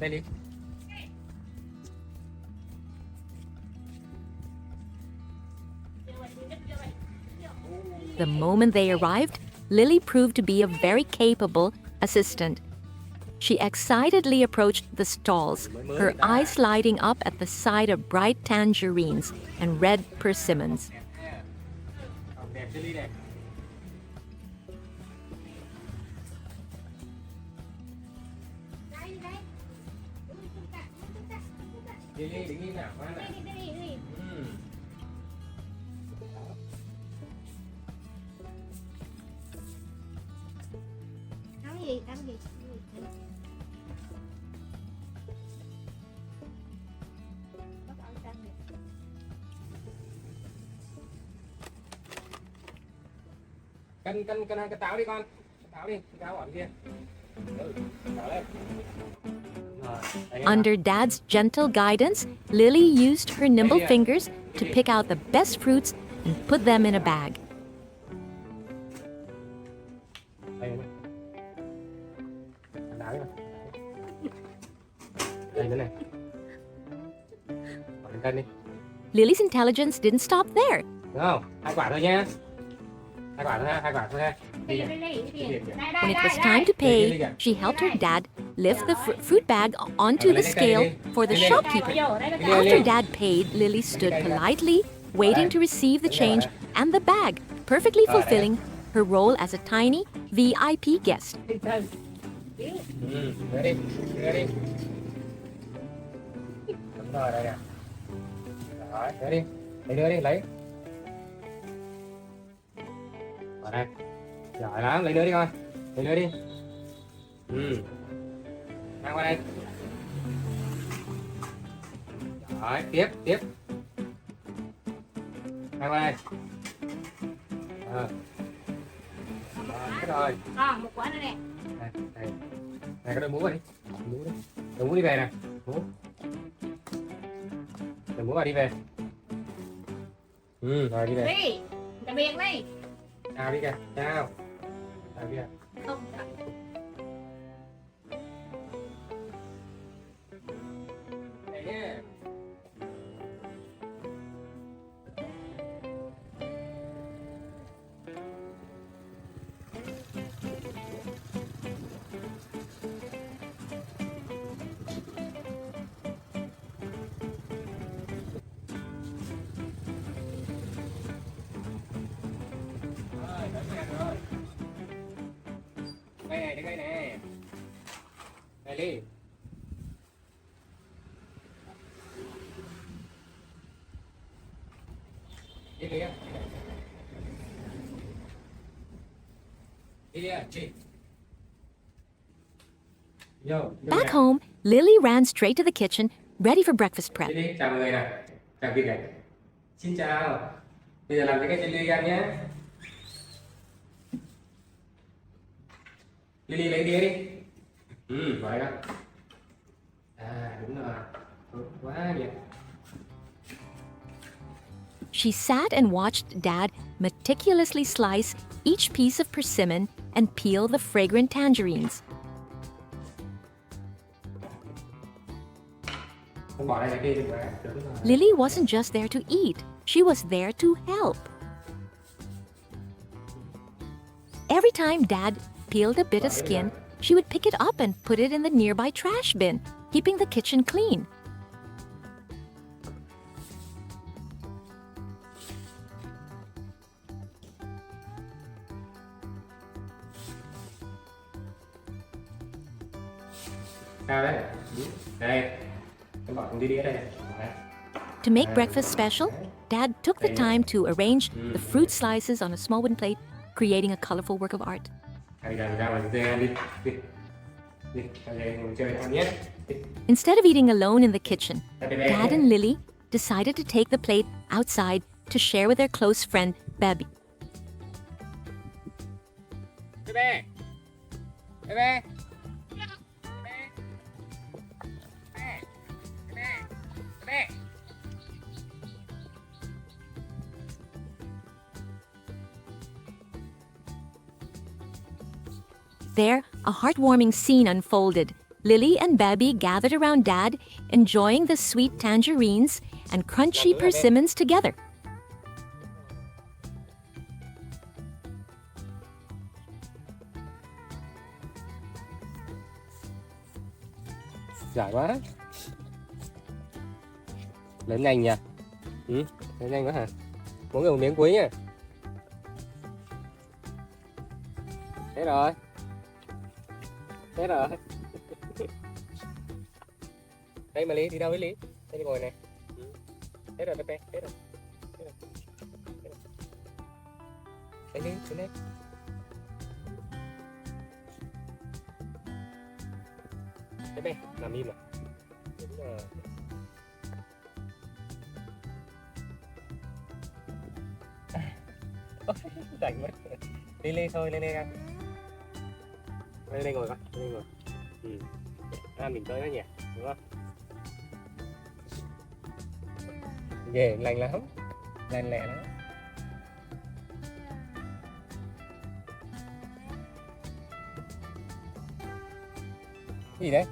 Đây đi. The moment they arrived, Lily proved to be a very capable assistant. She excitedly approached the stalls, her eyes lighting up at the sight of bright tangerines and red persimmons. Đẹp chứ Ly này. Ly đứng im nào, ngoan nào. Ăn gì? Cân cái táo đi con. Táo đi, cái táo ở kia. Táo lên. Under Dad's gentle guidance, Lily used her nimble fingers to pick out the best fruits and put them in a bag. Đây nữa này. Bỏ lên cân đi. Lily's intelligence didn't stop there. Đúng không? 2 quả thôi nhá. 2 quả thôi ha, 2 quả thôi ha. Đi kìa. When it was time to pay, she helped her dad lift the fruit bag onto the scale for the shopkeeper. After Dad paid, Lily stood politely, waiting to receive the change and the bag, perfectly fulfilling her role as a tiny VIP guest. Đưa đi, đưa đi. Đúng rồi, đây nè. Rồi, đưa đi. Đưa đi, lấy. Vào đây. Giỏi lắm, lấy đưa đi con. Lấy đưa đi. Mang qua đây. Rồi, tiếp. Mang qua đây. Cái rồi. Một quả nữa nè. Đây. Này, cái đôi mũ vào đi. Đôi mũ đi về nè. Mũ. Đôi mũ vào đi về. Rồi đi về. Đi. Tạm biệt đi. Chào đi kìa. Chào kìa. Không. Đây nhé. Rồi. Đây này, đứng đây nè. Đây đi. Đi đi. Đi đi, chị. Back home, Lily ran straight to the kitchen, ready for breakfast prep. Đi đi, chào mọi người nào. Chào Vinh này. Xin chào. Bây giờ làm cái chili gan nhé. Lily lấy đĩa đi. Vậy đó. Đúng rồi. Tốt quá nhỉ. She sat and watched Dad meticulously slice each piece of persimmon and peel the fragrant tangerines. Không bỏ đây kia. Lily wasn't just there to eat, she was there to help. Every time Dad peeled a bit of skin, she would pick it up and put it in the nearby trash bin, keeping the kitchen clean. Sao đấy? Đây. Em bỏ đi đĩa đây này. To make breakfast special, Dad took the time to arrange the fruit slices on a small wooden plate, creating a colorful work of art. Instead of eating alone in the kitchen, Dad and Lily decided to take the plate outside to share with their close friend, Baby. There, a heartwarming scene unfolded. Lily and Baby gathered around Dad, enjoying the sweet tangerines and crunchy persimmons together. Giỏi quá. Lớn nhanh nhỉ? Ừ, lớn nhanh quá hả? Mỗi người một miếng cuối nhá. Thế rồi. Thế rồi. Đây mà Lý, đi đâu với Lý? Đây đi ngồi này. Thế rồi Pepe, thế rồi. Thế rồi. Thế rồi. Đây đi, xuống đây. Pepe, làm im à? Đúng rồi. Rảnh quá. Đi thôi, lên đây ăn. Lên đây ngồi con, lên đây ngồi. Mình tới đó nhỉ, đúng không? Ghê, lành lắm, lành lẹ lắm. Gì đấy?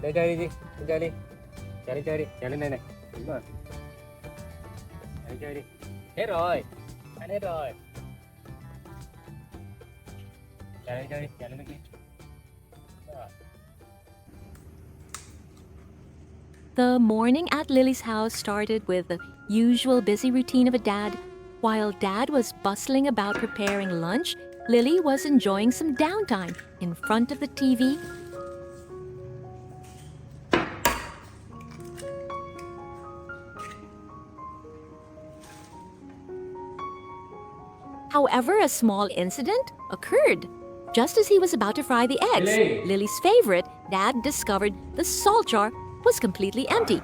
Đây chơi đi, chơi đi. Chạy đi chơi đi, chạy lên đây này. Đúng rồi. Chạy đi chơi đi. Hết rồi, ăn hết rồi. Chạy đi chơi đi, chạy lên đây kia. The morning at Lily's house started with the usual busy routine of a dad. While Dad was bustling about preparing lunch, Lily was enjoying some downtime in front of the TV. However, a small incident occurred. Just as he was about to fry the eggs, Lily's favorite, Dad discovered the salt jar was completely empty.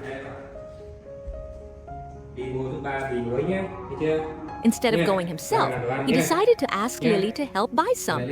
Instead of going himself, he decided to ask Lily to help buy some.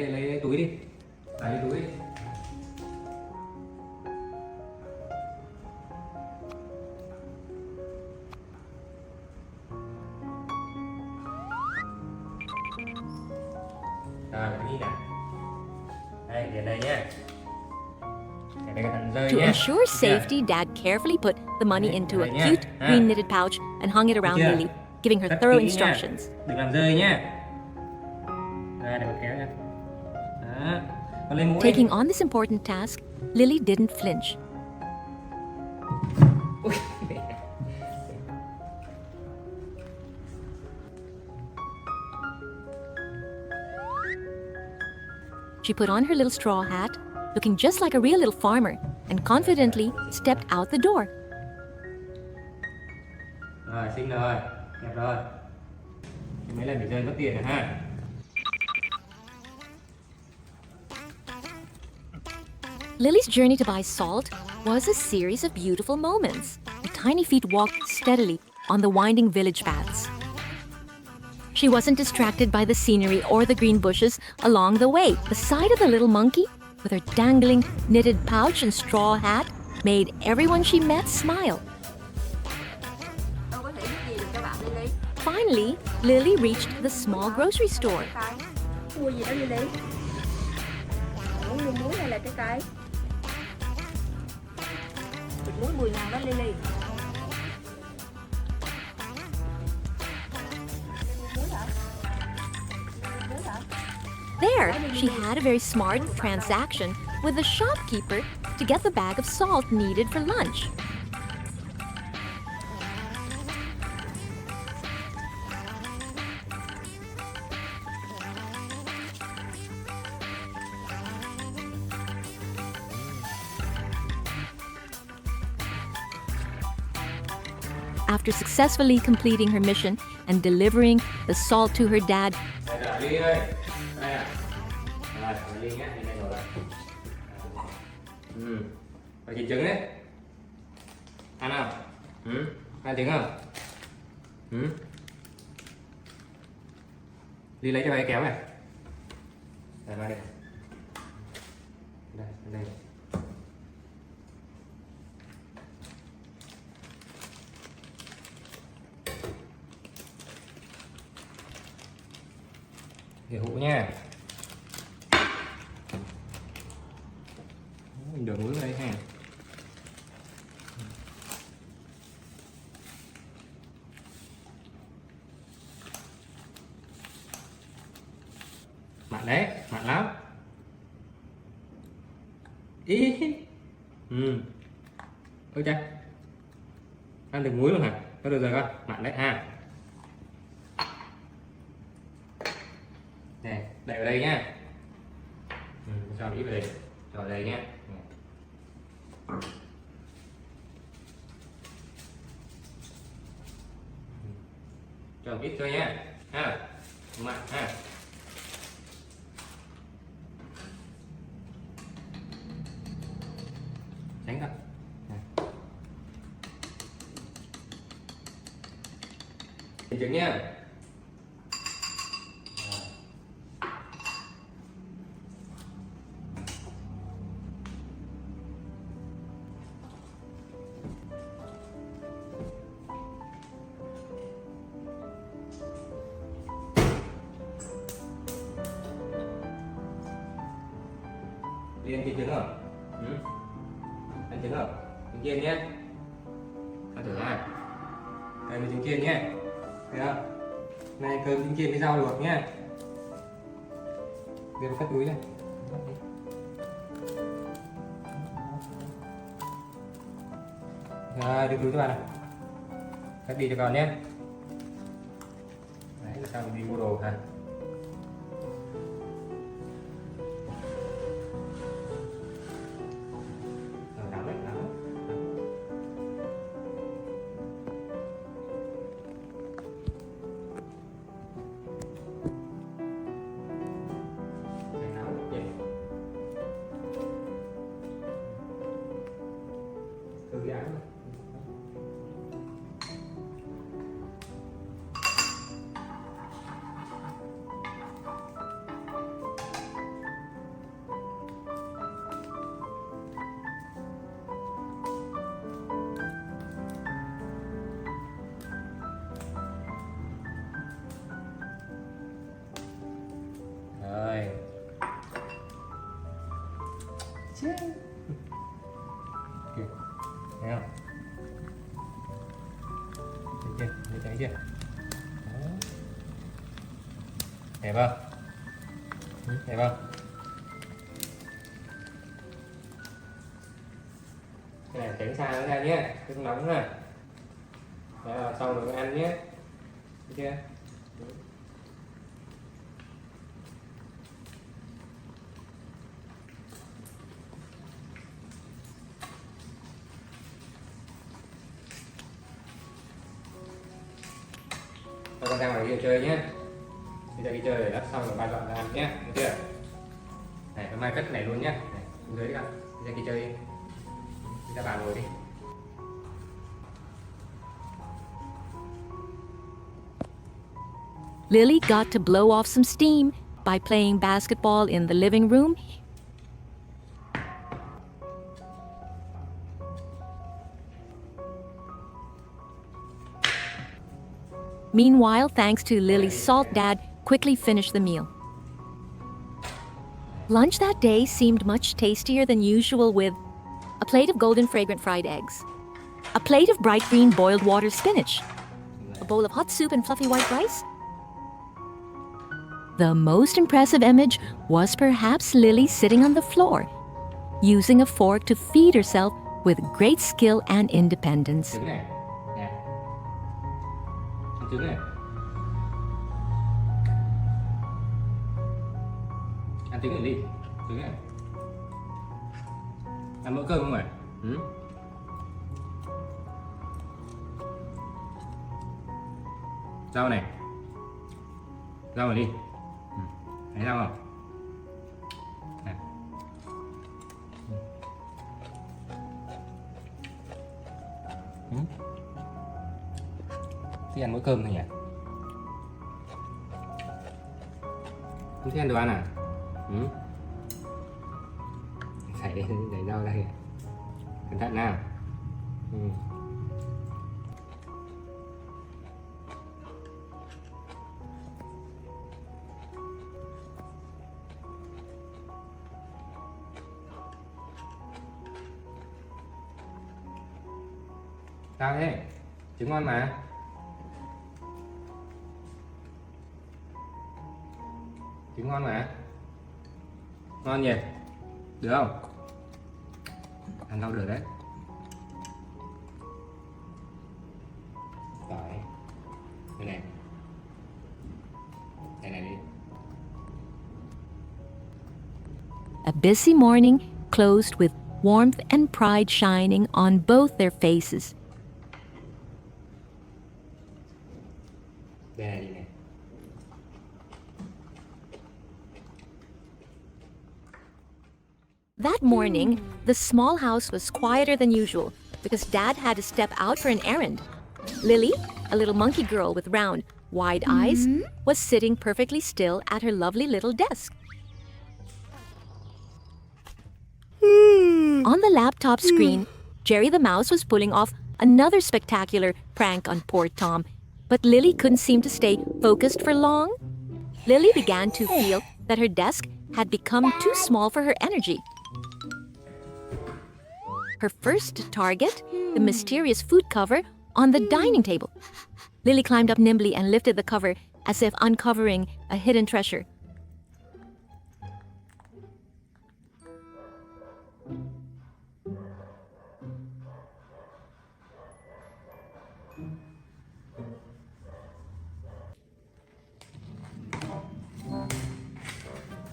To ensure safety, Dad carefully put the money into a cute green knitted pouch and hung it around Lily, giving her thorough instructions. Đừng làm rơi nhé. Để mà kéo nha. Con lên mũi. Taking on this important task, Lily didn't flinch. She put on her little straw hat, looking just like a real little farmer, and confidently stepped out the door. Rồi, xinh rồi, đẹp rồi. Mấy lần bị rơi mất tiền rồi ha. Lily's journey to buy salt was a series of beautiful moments. Her tiny feet walked steadily on the winding village paths. She wasn't distracted by the scenery or the green bushes along the way. The sight of the little monkey, with her dangling knitted pouch and straw hat, made everyone she met smile. Finally, Lily reached the small grocery store. Mua gì đó Lily? Muốn mua muối hay là trái cây? Bịch muối 10.000 đó Lily. There, she had a very smart transaction with the shopkeeper to get the bag of salt needed for lunch. After successfully completing her mission and delivering the salt to her dad, Phải chín trứng đấy. Ăn không? Ăn trứng không? Đi lấy cho bà cái kéo này. Đây, đây. Đây, đây. Để hũ nha. Mình đổ muối vào đây ha. Mặn đấy, mặn lắm. Ý. Ôi cha, ăn được muối luôn hả? Có được rồi con, mặn đấy ha. Nè, đậy vào đây nhá. Cho ít vào đây, cho vào đây nhá. Cho một ít thôi nhá, ha, mặn ha. Tránh thôi. Nhìn trứng nhá. Liên cái trứng không? Ăn trứng không? Trứng chiên nhé. Ăn thử nha. Đây là trứng chiên nhé. Thấy không? Này cơm trứng chiên với rau luộc nhé. Đưa vào cất túi này. Rồi, đưa túi cho bạn này. Cất đi cho con nhé. Đấy, là sao mình đi mua đồ hả? Thư giãn. Rồi. Kìa. Thấy không? Thấy chưa? Đó. Đẹp không? Đẹp không? Cái này tránh xa nó ra nhé, không nóng rồi. Đó là xong rồi ăn nhé. Thấy chưa? Cho con ra ngoài kia chơi nhé. Đi ra đi chơi để lát xong rồi ba dọn ra ăn nhé. Được chưa? Này, hôm mai cất này luôn nhé. Này, xuống dưới đi con. Đi ra kia chơi đi. Đi ra bàn ngồi đi. Lily got to blow off some steam by playing basketball in the living room. Meanwhile, thanks to Lily's salt dad, quickly finished the meal. Lunch that day seemed much tastier than usual with a plate of golden fragrant fried eggs, a plate of bright green boiled water spinach, a bowl of hot soup and fluffy white rice. The most impressive image was perhaps Lily sitting on the floor, using a fork to feed herself with great skill and independence. Trứng này. Nè. Ăn trứng này. Ăn trứng này đi. Trứng này. Ăn bữa cơm không phải? Rau này. Rau này đi. Thấy rau không? Nè. Thích ăn bữa cơm thôi nhỉ? Không thích ăn đồ ăn à? Để rau đây. Cẩn thận nào. Sao thế? Trứng ngon mà. Trứng ngon mà. Ngon nhỉ? Được không? Ăn đâu được đấy. Rồi. Đây này. Đây này đi. A busy morning closed with warmth and pride shining on both their faces. Đây này đi này. That morning, the small house was quieter than usual because Dad had to step out for an errand. Lily, a little monkey girl with round, wide eyes, was sitting perfectly still at her lovely little desk. On the laptop screen, Jerry the mouse was pulling off another spectacular prank on poor Tom, but Lily couldn't seem to stay focused for long. Lily began to feel that her desk had become too small for her energy. Her first target, the mysterious food cover on the dining table. Lily climbed up nimbly and lifted the cover as if uncovering a hidden treasure.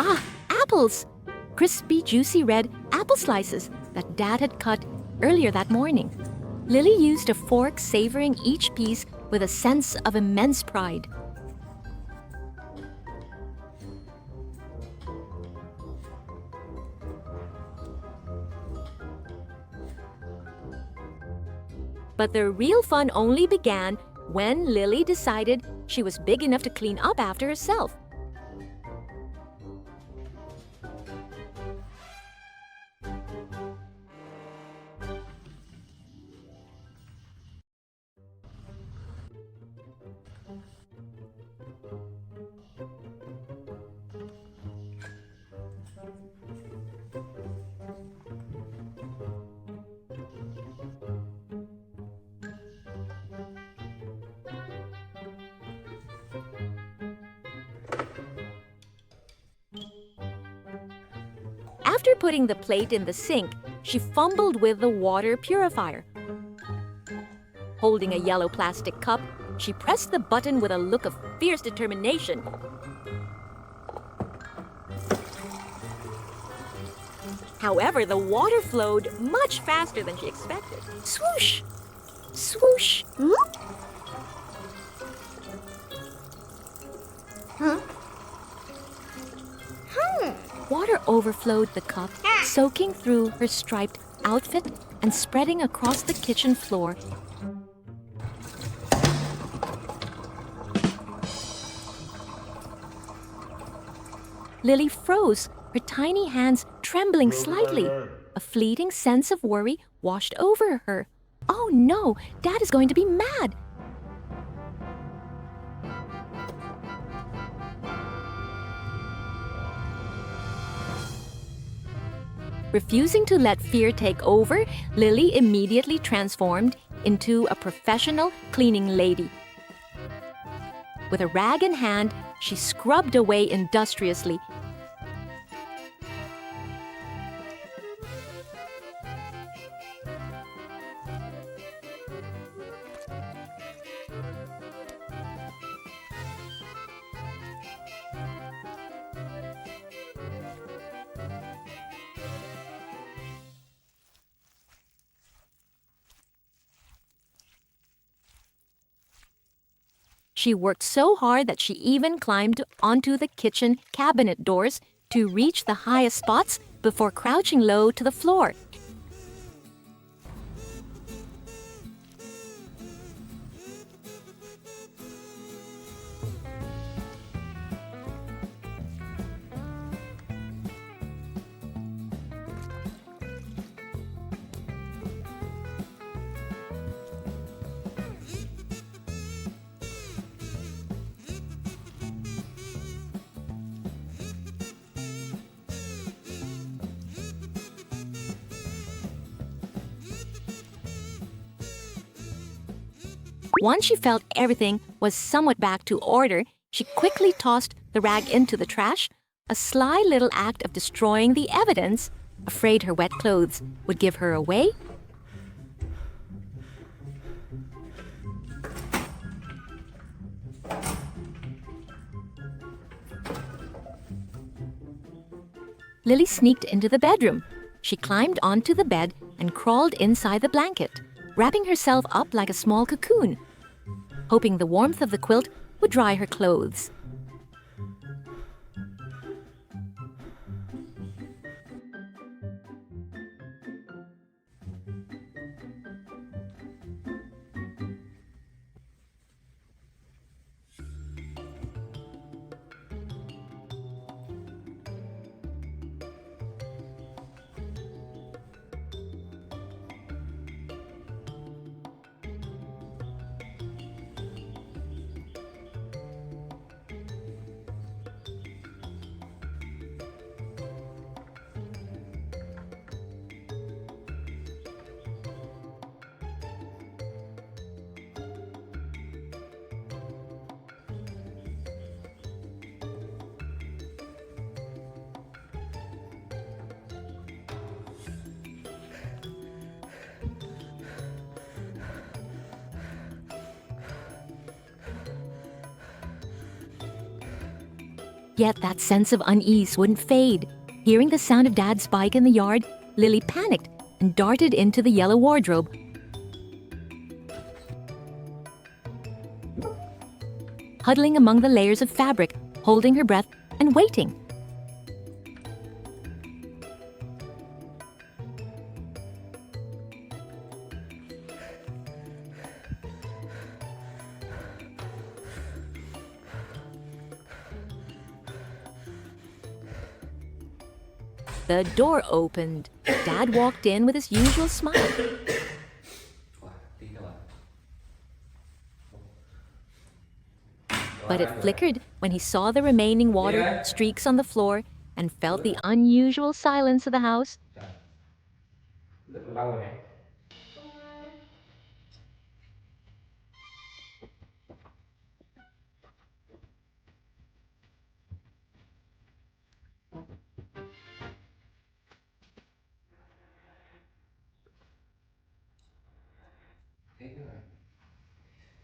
Ah, apples! Crispy, juicy red apple slices that Dad had cut earlier that morning. Lily used a fork, savoring each piece with a sense of immense pride. But the real fun only began when Lily decided she was big enough to clean up after herself. After putting the plate in the sink, she fumbled with the water purifier. Holding a yellow plastic cup, she pressed the button with a look of fierce determination. However, the water flowed much faster than she expected. Swoosh! Swoosh! Water overflowed the cup, soaking through her striped outfit and spreading across the kitchen floor. Lily froze, her tiny hands trembling slightly. A fleeting sense of worry washed over her. Oh no, Dad is going to be mad. Refusing to let fear take over, Lily immediately transformed into a professional cleaning lady. With a rag in hand, she scrubbed away industriously. She worked so hard that she even climbed onto the kitchen cabinet doors to reach the highest spots before crouching low to the floor. Once she felt everything was somewhat back to order, she quickly tossed the rag into the trash, a sly little act of destroying the evidence, afraid her wet clothes would give her away. Lily sneaked into the bedroom. She climbed onto the bed and crawled inside the blanket, wrapping herself up like a small cocoon, hoping the warmth of the quilt would dry her clothes. Yet that sense of unease wouldn't fade. Hearing the sound of Dad's bike in the yard, Lily panicked and darted into the yellow wardrobe. Huddling among the layers of fabric, holding her breath and waiting. The door opened. Dad walked in with his usual smile. But it flickered when he saw the remaining water streaks on the floor and felt the unusual silence of the house.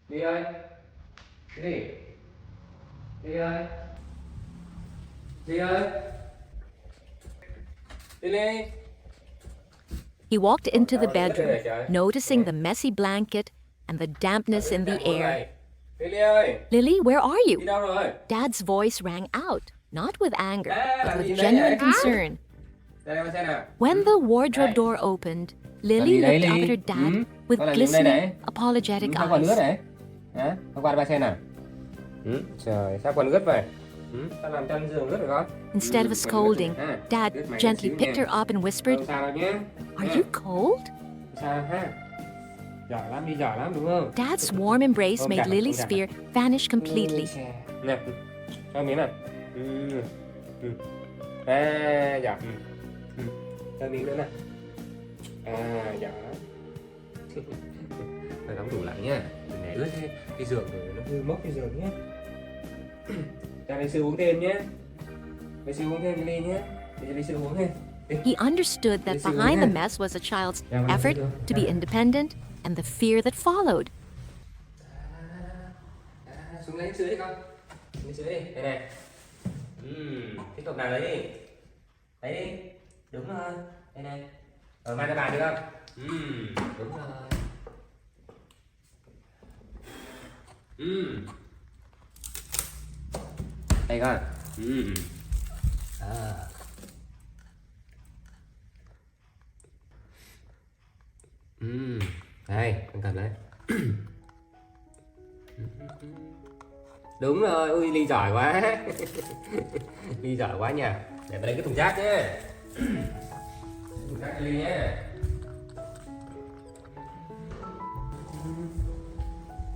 Đi ơi, đi, đi ơi, đi ơi, đi đi. He walked into the bedroom, noticing the messy blanket and the dampness in the air. Lily ơi, Lily, where are đi you? đâu rồi? Dad's voice rang out, not with anger, but làm gì with đấy genuine vậy? concern. Đây xem nào. When the wardrobe door opened, Lily Làm gì đấy, looked up at Lily? her dad with Con làm gì đây glistening, này? apologetic Sao còn ướt eyes. đấy? Hả? Hôm qua ba xem nào. Trời, sao còn ướt vậy? Sao làm chân giường ướt rồi con? Instead of scolding, Dad gently picked her up and whispered, Không sao đâu nhé. "Are you cold?" Sao ha? Giỏi lắm, đi giỏi lắm đúng không? Dad's warm embrace Ôm made chặt, Lily's ôm chặt. fear vanish completely. Nè, cho miếng nào. À, giỏi. Cho miếng nữa nè. À, giỏi. Phải đóng tủ lạnh nha. Đừng để ướt cái giường rồi nó hư mốc cái giường nhé. Cho Lê Sư uống thêm nhé. Lê Sư uống thêm cho Lê nhé. Để cho Lê Sư uống thêm. He understood that behind the mess was a child's effort to be independent and the fear that followed. Xuống lấy sữa đi con. Lấy sữa đi. Đây này. Tiếp tục nào lấy đi. Lấy đi. Đúng rồi. Đây này. Rồi mang cho bà được không? Đúng rồi. Đây con. À. Đây, con cầm đấy. Đúng rồi, ui Ly giỏi quá. Ly giỏi quá nhỉ. Để vào đây cái thùng rác nhé. Thùng rác cho Ly nhé.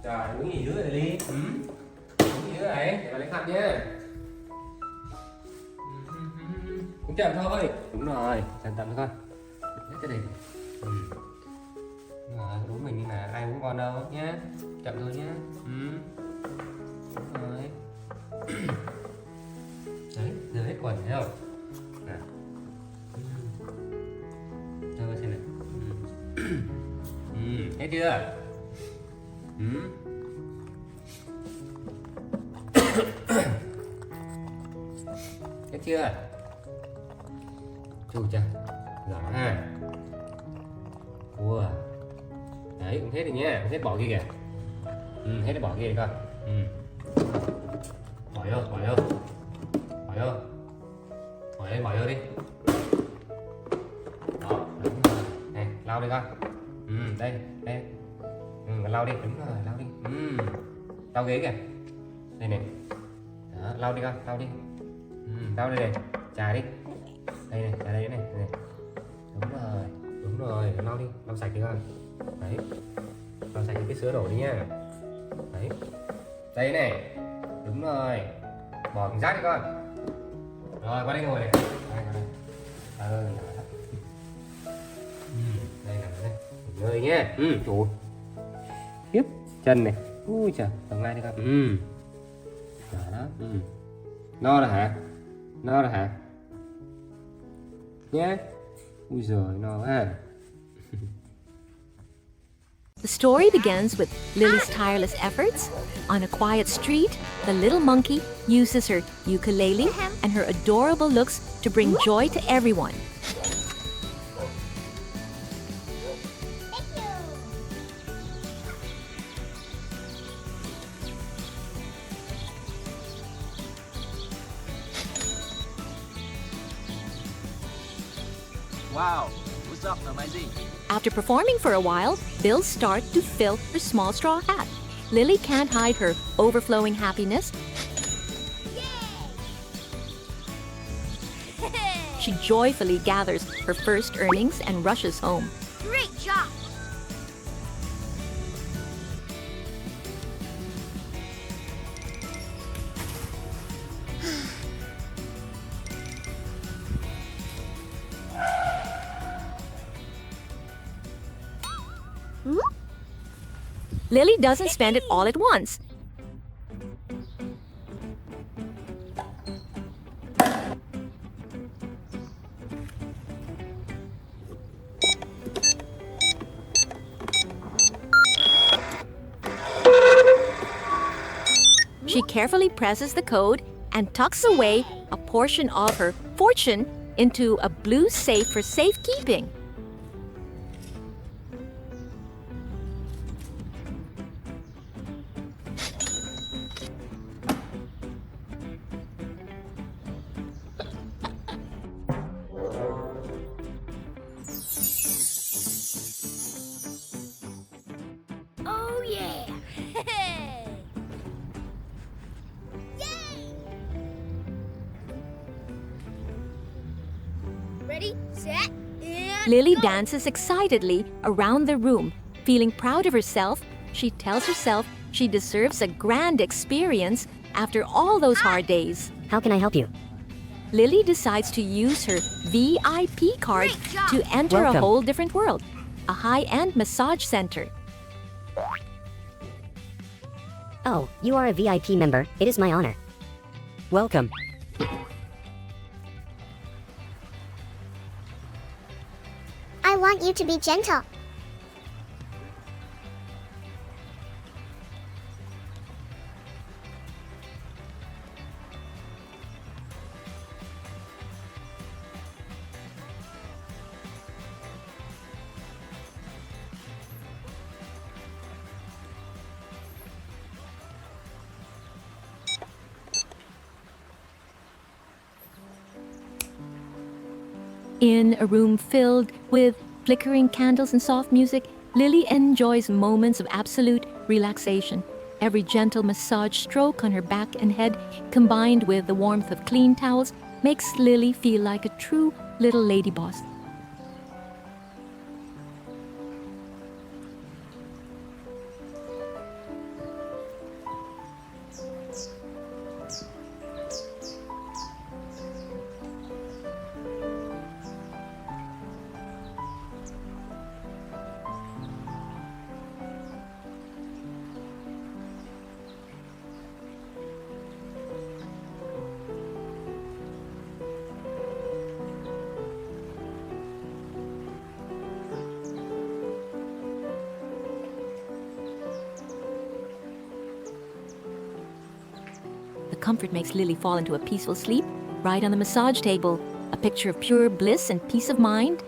Trời, uống gì nữa rồi Ly? Uống gì nữa này? Để vào lấy khăn nhé. Cũng chậm thôi. Đúng rồi, chậm chậm thôi con. Hết cái này. Rồi, uống mình đi mà, ai uống con đâu nhá. Chậm thôi nhá. Đúng rồi. Đấy, giờ hết quần thấy không? Nào. Cho xem này. Hết chưa? Hết chưa? Chù chưa? Giỏi ha. Wow. Đấy, cũng hết rồi nhá, hết bỏ kia kìa. Hết để bỏ kia đi con. Bỏ vô, bỏ vô. Bỏ vô. Bỏ vô đi. Đó, đúng rồi. Này, lau đi con. Đây, đây. Lau đi, đúng rồi, lau đi. Lau ghế kìa. Đây này. Đó, lau đi con, lau đi. Lau đây này, chà đi. Đây này, chà đây này, này. Đúng rồi, lau đi, lau sạch đi con. Đấy. Lau sạch cái sữa đổ đi nhá. Đấy. Đây này. Đúng rồi. Bỏ thùng rác đi con. Rồi, qua đây ngồi này. Đây, đây nằm đây. Nghỉ ngơi nhé. Chủ. Tiếp chân này. Ui trời, thằng ngay đi con. Đó. No rồi hả? No rồi hả? Nhé. Ui giời, no quá. The story begins with Lily's tireless efforts. On a quiet street, the little monkey uses her ukulele and her adorable looks to bring joy to everyone. Wow, what's up, amazing? After performing for a while, bills start to fill her small straw hat. Lily can't hide her overflowing happiness. She joyfully gathers her first earnings and rushes home. Great job. Lily doesn't spend it all at once. She carefully presses the code and tucks away a portion of her fortune into a blue safe for safekeeping. Oh yeah. Ready, set, and Lily go. dances excitedly around the room. Feeling proud of herself, she tells herself she deserves a grand experience after all those hard days. How can I help you? Lily decides to use her VIP card Great job. to enter a Welcome. whole different world, a high-end massage center. Oh, you are a VIP member. It is my honor. Welcome. I want you to be gentle. In a room filled with flickering candles and soft music, Lily enjoys moments of absolute relaxation. Every gentle massage stroke on her back and head, combined with the warmth of clean towels, makes Lily feel like a true little lady boss. comfort makes Lily fall into a peaceful sleep right on the massage table, a picture of pure bliss and peace of mind.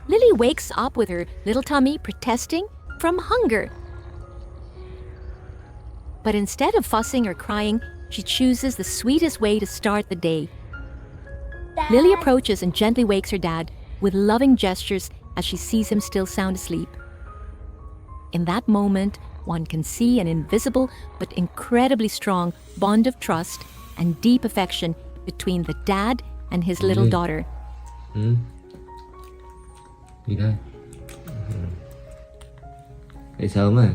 Lily wakes up with her little tummy protesting from hunger. But instead of fussing or crying, she chooses the sweetest way to start the day. Lily approaches and gently wakes her dad with loving gestures as she sees him still sound asleep. In that moment, one can see an invisible but incredibly strong bond of trust and deep affection between the dad and his little daughter. Gì đây? Dậy sớm à?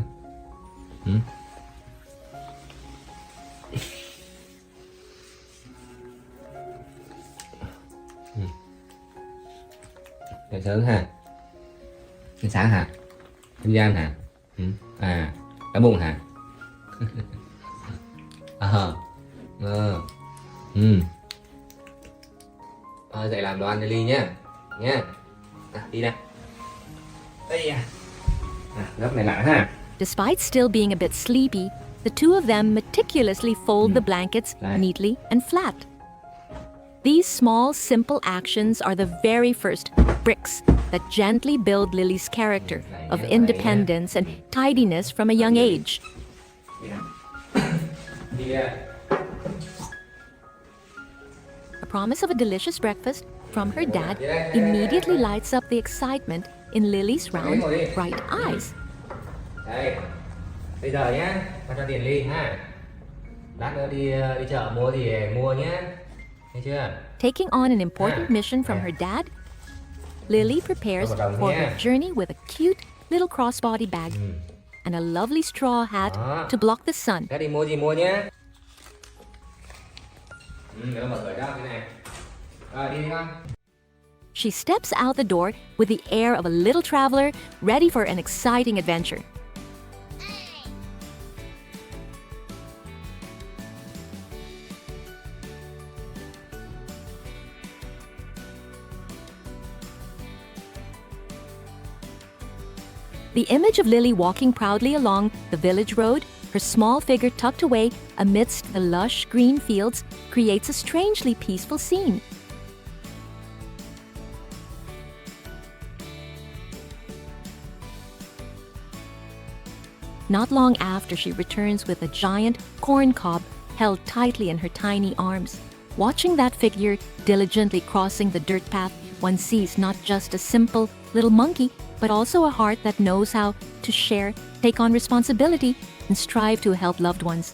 Dậy sớm ha? Đến sáng hả? Đến gian hả? À, đói bụng hả? Dậy làm đồ ăn cho Ly nhé. Nhé. Đi nè. Đây à. Gấp này lại ha. Despite still being a bit sleepy, the two of them meticulously fold the blankets neatly and flat. These small, simple actions are the very first bricks that gently build Lily's character of independence and tidiness from a young age. A promise of a delicious breakfast from her dad immediately lights up the excitement in Lily's round, bright eyes. Đây, bây giờ nhé, tao cho tiền Ly ha. Lát nữa đi chợ mua gì mua nhé. Thấy chưa? Taking on an important mission from her dad, Lily prepares for her journey with a cute little crossbody bag and a lovely straw hat to block the sun. Ra đi mua gì mua nhé. Để nó mở cửa cho cái này. Rồi đi con. She steps out the door with the air of a little traveler ready for an exciting adventure. The image of Lily walking proudly along the village road, her small figure tucked away amidst the lush green fields, creates a strangely peaceful scene. Not long after, she returns with a giant corn cob held tightly in her tiny arms. Watching that figure diligently crossing the dirt path, one sees not just a simple little monkey, but also a heart that knows how to share, take on responsibility, and strive to help loved ones.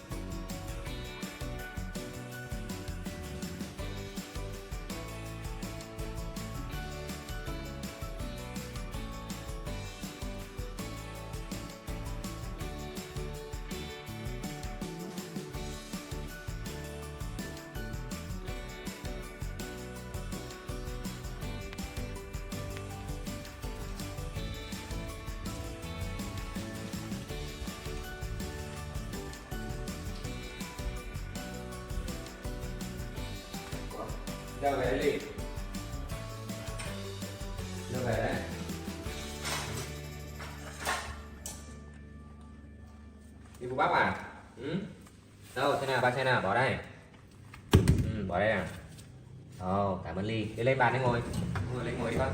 Đâu về Ly? Đâu về đấy? Đi phụ bắp à? Đâu, xe nào, ba xe nào, bỏ đây. Bỏ đây à? Cảm ơn Ly. Đi lên bàn đấy ngồi. Ngồi lên ngồi đi con.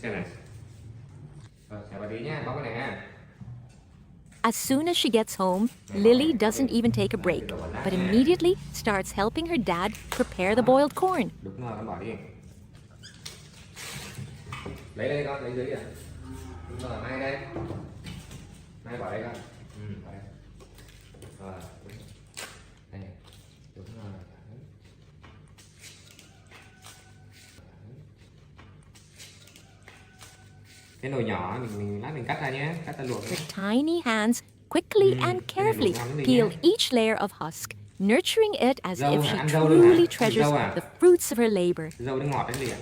Xe này. Chào bà tí nhá, bóc cái này ha. As soon as she gets home, Lily doesn't even take a break, but immediately starts helping her dad prepare the boiled corn. Đúng rồi, con bỏ đi. Lấy đây con, lấy dưới kìa. Đúng rồi, Mai đây. Mai bỏ đây con. Bỏ đây. Rồi. Đây. Đúng rồi. Cái nồi nhỏ mình lát mình cắt ra nhé, cắt ra luộc. Her tiny hands quickly and carefully peel each layer of husk, nurturing it as if she truly treasures the fruits of her labor. Dâu nó ngọt đấy gì ạ?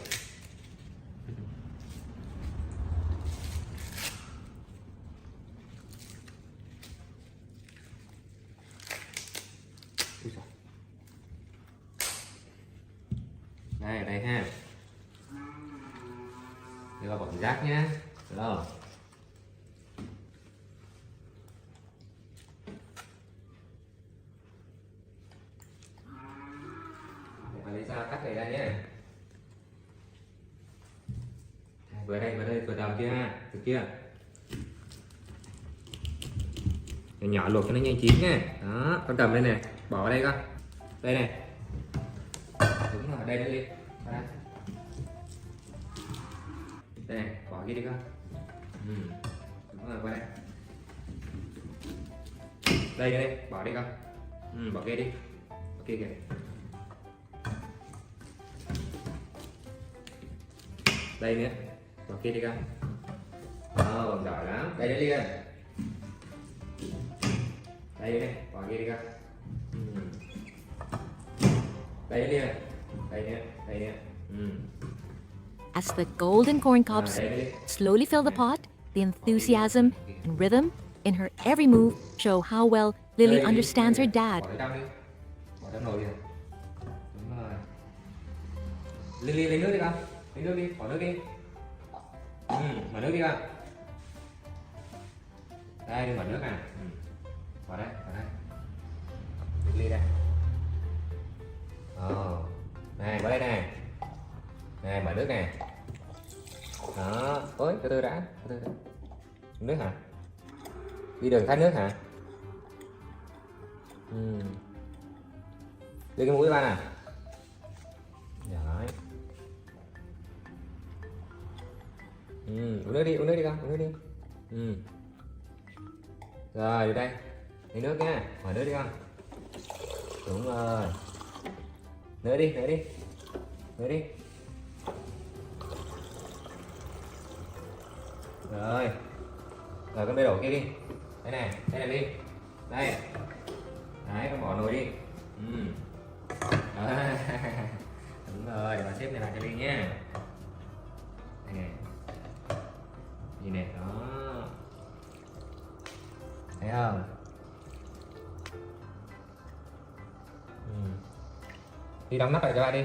Đây, ở đây ha. Đưa vào bỏng rác nhé. Rồi. Để lấy dao cắt này ra nhé. Vừa đây, vừa đầu kia ha. Từ kia. Nhỏ luộc cho nó nhanh chín nha. Đó, con cầm đây này, bỏ vào đây con. Đây này. Đúng rồi, đây nữa đi. Đây này, bỏ kia đi con. Đúng rồi, qua đây. Đây đây, bỏ đi con. Bỏ kia đi. Bỏ kia kìa. Đây nữa, bỏ kia đi con. Giỏi lắm. Đây nữa đi con. Đây này, bỏ kia đi con. Đây nữa đi con. Đây nữa. As the golden corn cobs slowly fill the pot, the enthusiasm and rhythm in her every move show how well Lily understands her dad. Bỏ trong đi. Bỏ trong nồi kìa. Đúng rồi. Lily lấy nước đi con. Lấy nước đi, bỏ nước đi. Mở nước đi con. Đây, đi mở nước à. Bỏ đây. Lily đây. Này, vào đây này. Này, mở nước này. Đó, ôi, từ từ đã. Nước hả? Đi đường khát nước hả? Đưa cái mũi ba nè. Rồi. Uống nước đi con, uống nước đi. Rồi, đi đây. Lấy nước nha, mở nước đi con. Đúng rồi. Nữa đi. Rồi con bê đổ kia đi. Đây này đi. Đây. Đấy, con bỏ nồi đi. Đúng rồi, để bà xếp này lại cho Ly nhé. Đây này. Nhìn này, đó. Thấy không? Đi đóng nắp lại cho ba đi.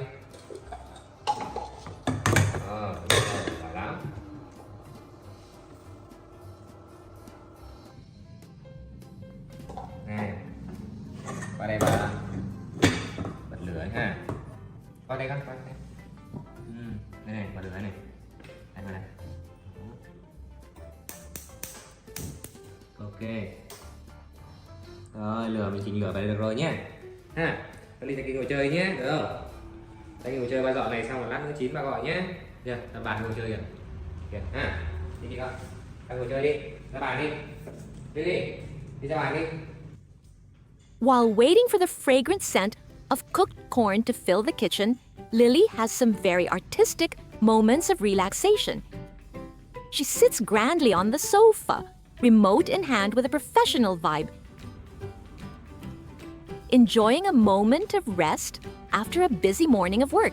Giỏi lắm. Này, qua đây bà bật lửa ha. Qua đây con, qua đây. Đây này, bật lửa này. Đây vào đây. Ok. Rồi, lửa mình chỉnh lửa vậy được rồi nhé. Ha. Ly Thanh Kinh ngồi chơi nhé, được không? Thanh Kinh ngồi chơi ba dọn này xong rồi lát nữa chín ba gọi nhé. Kìa, ra bàn ngồi chơi kìa. Kìa, ha. Đi con. Ra ngồi chơi đi, ra bàn đi. Đi ra bàn đi. While waiting for the fragrant scent of cooked corn to fill the kitchen, Lily has some very artistic moments of relaxation. She sits grandly on the sofa, remote in hand with a professional vibe, enjoying a moment of rest after a busy morning of work.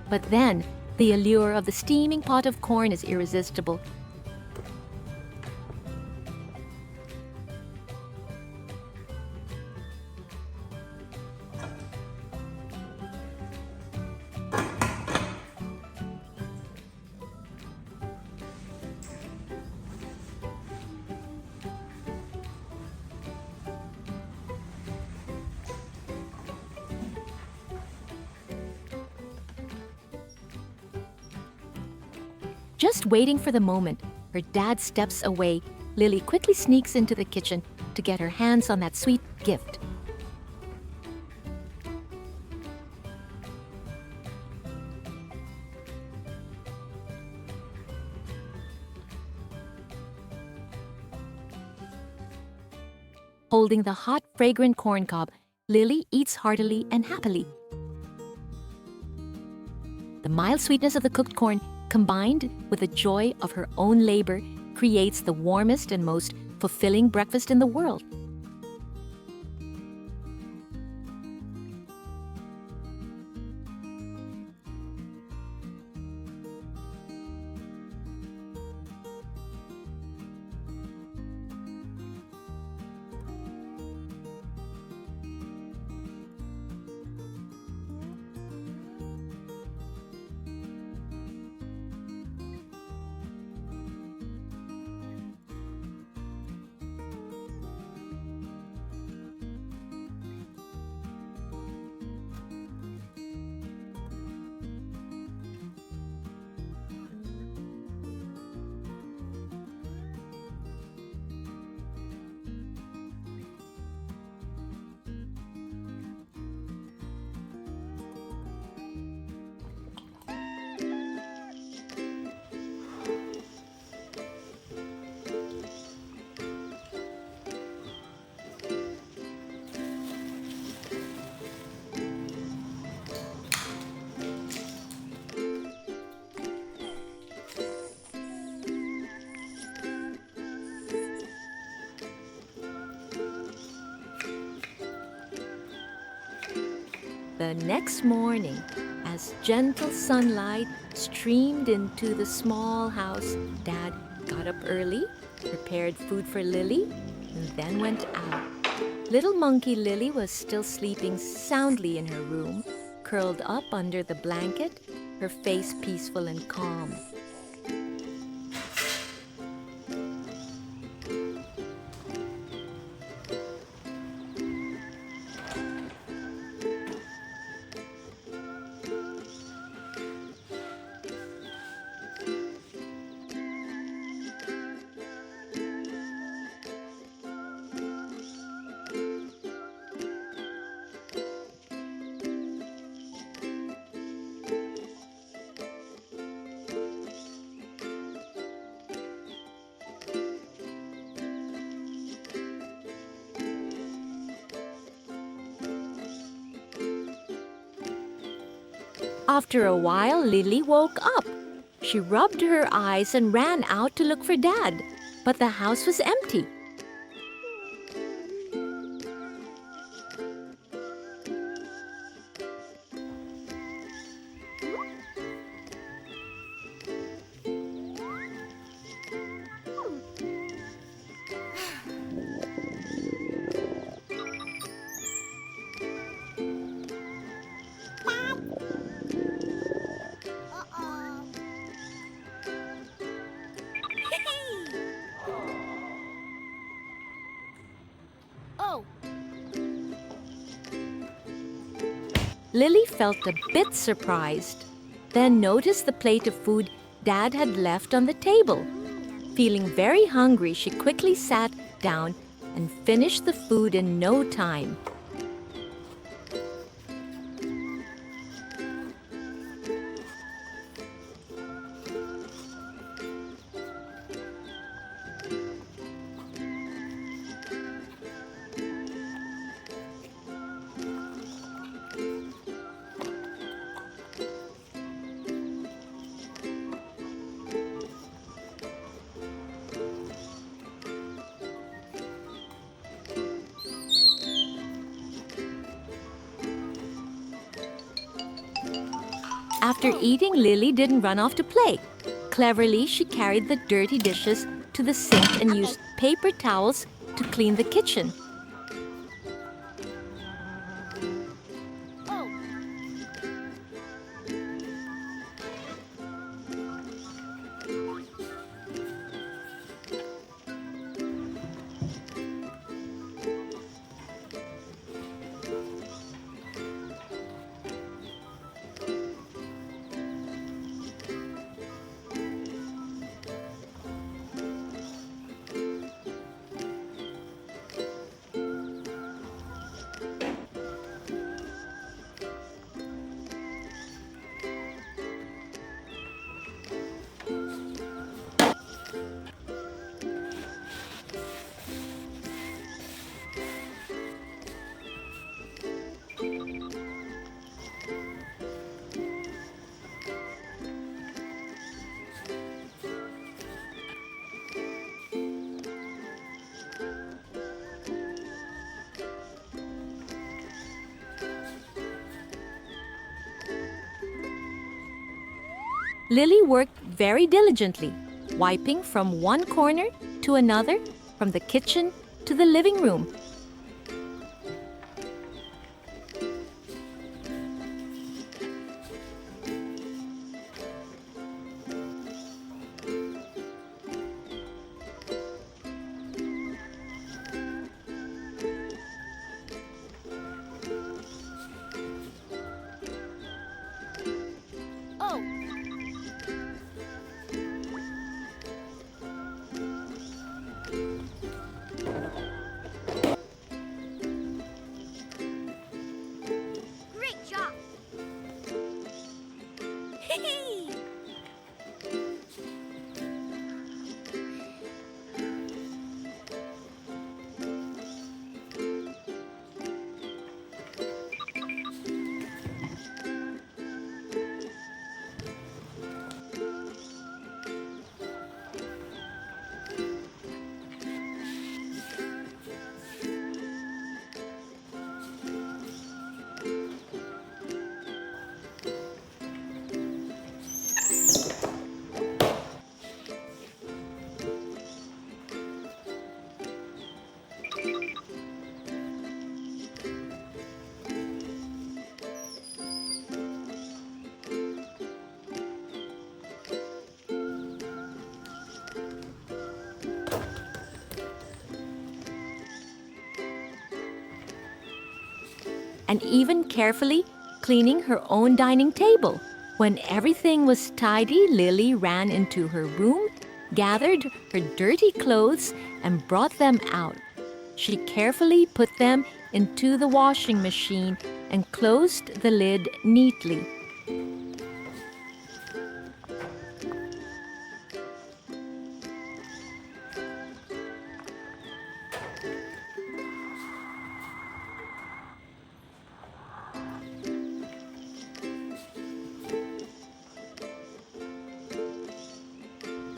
But then, the allure of the steaming pot of corn is irresistible. Just waiting for the moment her dad steps away, Lily quickly sneaks into the kitchen to get her hands on that sweet gift. Holding the hot, fragrant corn cob, Lily eats heartily and happily. The mild sweetness of the cooked corn, combined with the joy of her own labor, creates the warmest and most fulfilling breakfast in the world. The next morning, as gentle sunlight streamed into the small house, Dad got up early, prepared food for Lily, and then went out. Little monkey Lily was still sleeping soundly in her room, curled up under the blanket, her face peaceful and calm. After a while, Lily woke up. She rubbed her eyes and ran out to look for Dad, but the house was empty. Lily felt a bit surprised, then noticed the plate of food Dad had left on the table. Feeling very hungry, she quickly sat down and finished the food in no time. After eating, Lily didn't run off to play. Cleverly, she carried the dirty dishes to the sink and used paper towels to clean the kitchen. Lily worked very diligently, wiping from one corner to another, from the kitchen to the living room. Great job. And even carefully cleaning her own dining table. When everything was tidy, Lily ran into her room, gathered her dirty clothes, and brought them out. She carefully put them into the washing machine and closed the lid neatly.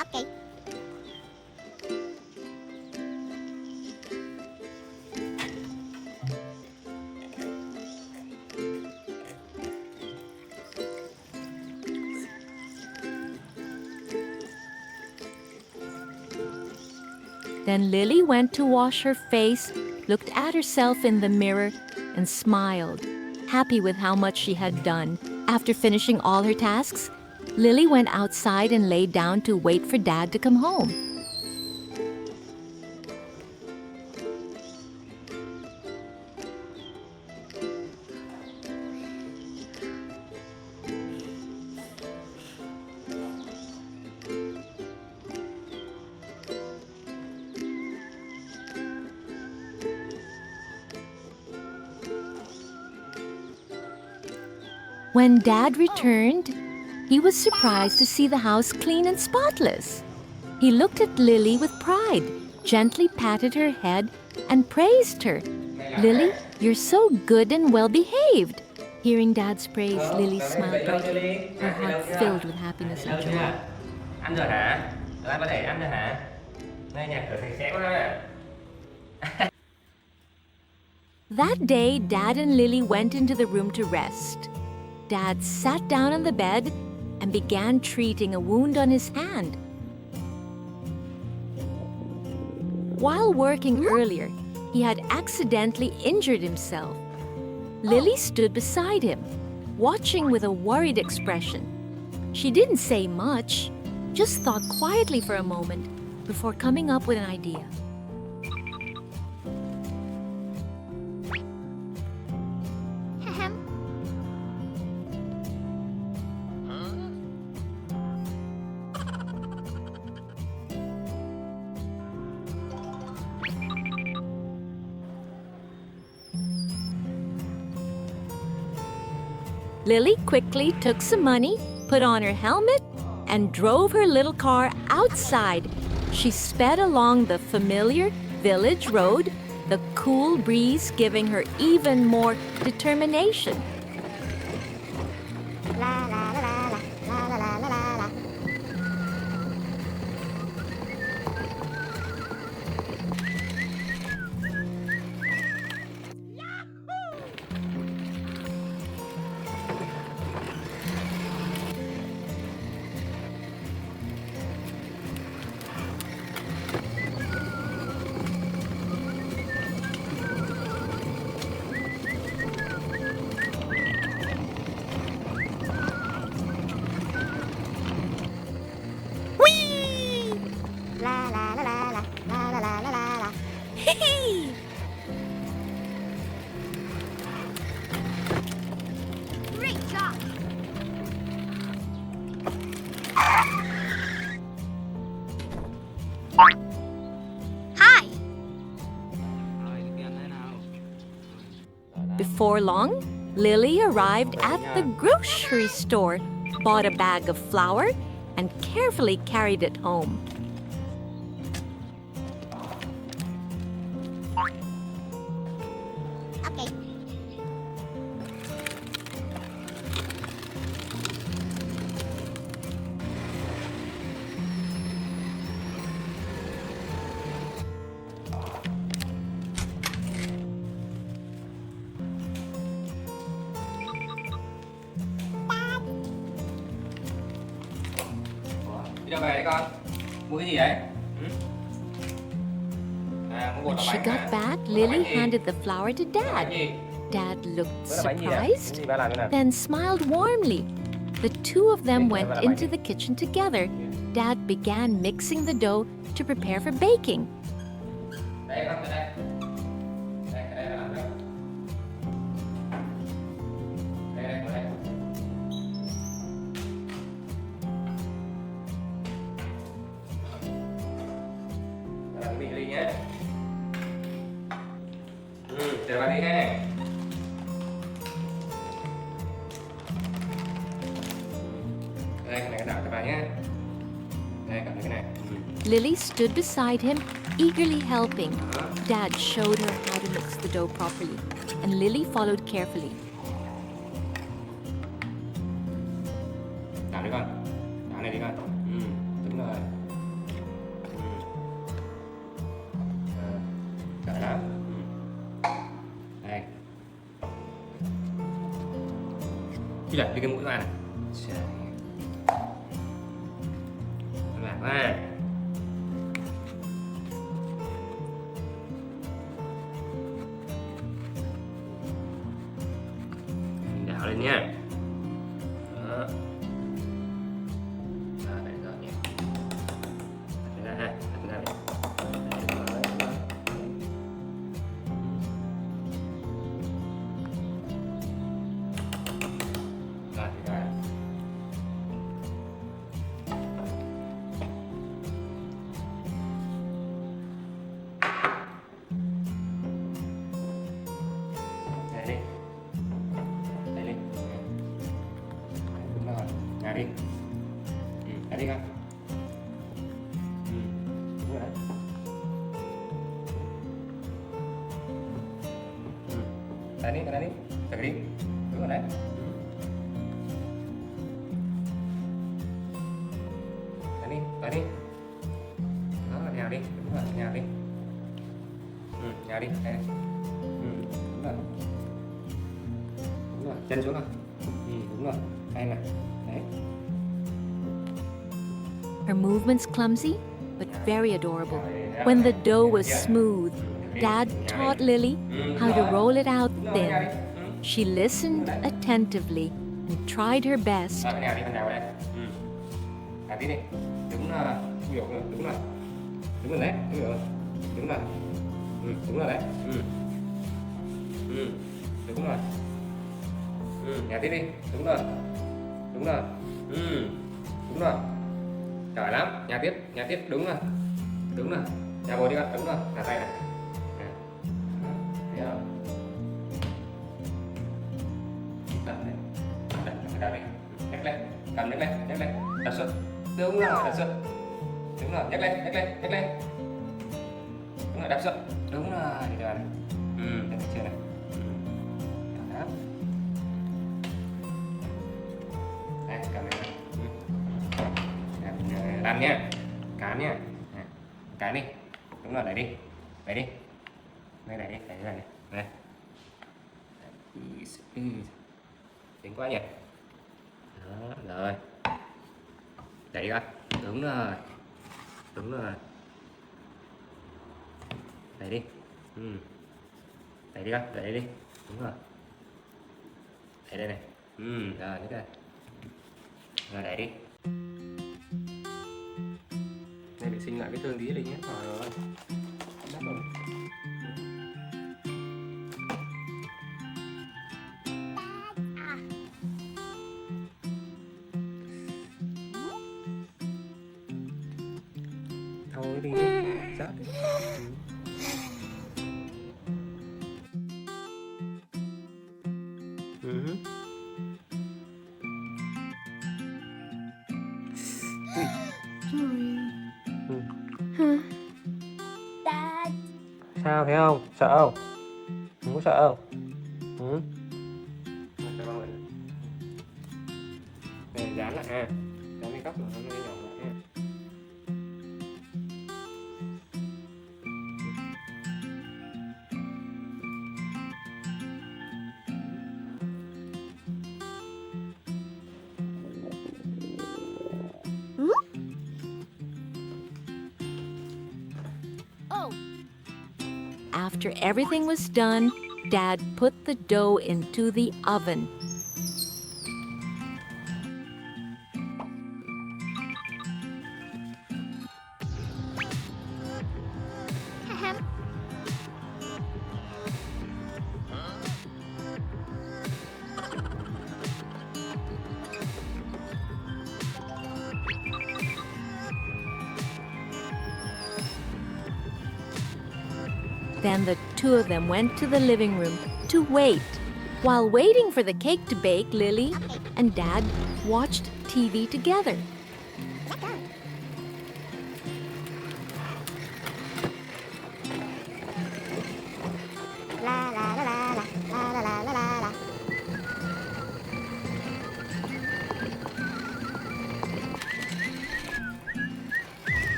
Okay. Then Lily went to wash her face, looked at herself in the mirror, and smiled, happy with how much she had done. After finishing all her tasks, Lily went outside and lay down to wait for Dad to come home. When Dad returned, he was surprised to see the house clean and spotless. He looked at Lily with pride, gently patted her head, and praised her. "Lily, you're so good and well behaved." Hearing Dad's praise, Lily smiled brightly, her heart filled with happiness and joy. Ăn rồi hả? Tụi anh có thể ăn rồi hả? Đây nhà cửa sạch sẽ quá. That day, Dad and Lily went into the room to rest. Dad sat down on the bed and began treating a wound on his hand. While working earlier, he had accidentally injured himself. Lily stood beside him, watching with a worried expression. She didn't say much, just thought quietly for a moment before coming up with an idea. Ahem. Lily quickly took some money, put on her helmet, and drove her little car outside. She sped along the familiar village road, the cool breeze giving her even more determination. La la la la la la la la la la. Before long, Lily arrived at the grocery store, bought a bag of flour, and carefully carried it home. Okay. Đi đâu về đấy con? Mua cái gì đấy? Ừ? À, mua bột When làm she bánh got hả? back, Mua Lily bánh gì? handed the flour to Mua bánh Dad. gì? Dad looked Mua là bánh gì à? surprised, Cái gì ba làm thế nào? then smiled warmly. The two of them Đây, went đây là into bánh the kitchen together. Dad began mixing the dough to prepare for baking. Đây con, đây. Đây là làm đây. Đây, đây. Đây là cái mì ly nhé. Để vào đi ha. Đây, cái này đảo cho bà nhé. Đây, cầm lấy cái này. Lily stood beside him, eagerly helping. Dad showed her how to mix the dough properly, and Lily followed carefully. Đảo đi con. Đảo này đi con. Đúng rồi. Giỏi lắm. Đây. Đi lại đi cái mũi vào này. Trời. Lạc quá. Đảo lên nha. Đó. Đây rồi nhé. Đặt ra ha. Đặt ra đi. Rồi, thì rồi. Đây đi. Đây đi. Đúng rồi. Ngả đi. Ngả đi con. Đúng rồi đấy. Đây đi, cái đi. Thử đi. Đúng rồi đấy. Đây đi. Đó, nhào đi. Đúng rồi, nhào đi. Nhào đi. Đây. Đúng rồi. Đúng rồi, chân xuống rồi. Đúng rồi. Đây này. Đấy. Her movements clumsy, but very adorable. When the dough was smooth, Dad taught Lily how to roll it out thin. She listened attentively and tried her best. Rồi, cái nào đi, con nào đây. Làm tí đi. Đúng rồi. Hiểu rồi, đúng rồi. Đúng rồi đấy, đúng rồi. Đúng rồi. Đúng rồi đấy. Đúng rồi. Nhà tiếp đi. Đúng rồi. Đúng rồi. Đúng rồi. Giỏi lắm. Nhà tiếp, đúng rồi. Đúng rồi. Nhà bồi đi con, đúng rồi. Thả tay này. Thấy không? Đặt đây. Đặt đây. Nhấc lên. Cầm nhấc lên, nhấc lên. Đặt xuống. Đúng rồi, đặt xuống. Đúng rồi, nhấc lên. Đúng rồi, đạp xuống. Đúng rồi, đi rồi. Đây được chưa này? Đó. Đây, cầm này. Làm nhá. Cán nhá. Cán đi. Đúng rồi, đẩy đi. Đẩy đi. Đây, đẩy đi, đẩy ra này. Đây. Tính quá nhỉ. Đó, rồi. Đẩy đi con. Đúng rồi. Đúng rồi. Đẩy đi. Đẩy đi con, đẩy đi. Đúng rồi. Đẩy đây này. Rồi, nhấc đây. Rồi, đẩy đi. Đây, vệ sinh lại vết thương tí đi nhé. Rồi. Đắp rồi. Thôi đi. Rát đi. Sao thấy không? Sợ không? Không có sợ không? Ừ? Này dán lại ha. Dán cái góc của nó nhỏ lại ha. After everything was done, Dad put the dough into the oven. Ahem. Then the two of them went to the living room to wait. While waiting for the cake to bake, Lily and Dad watched TV together. La la la la la la la la la la.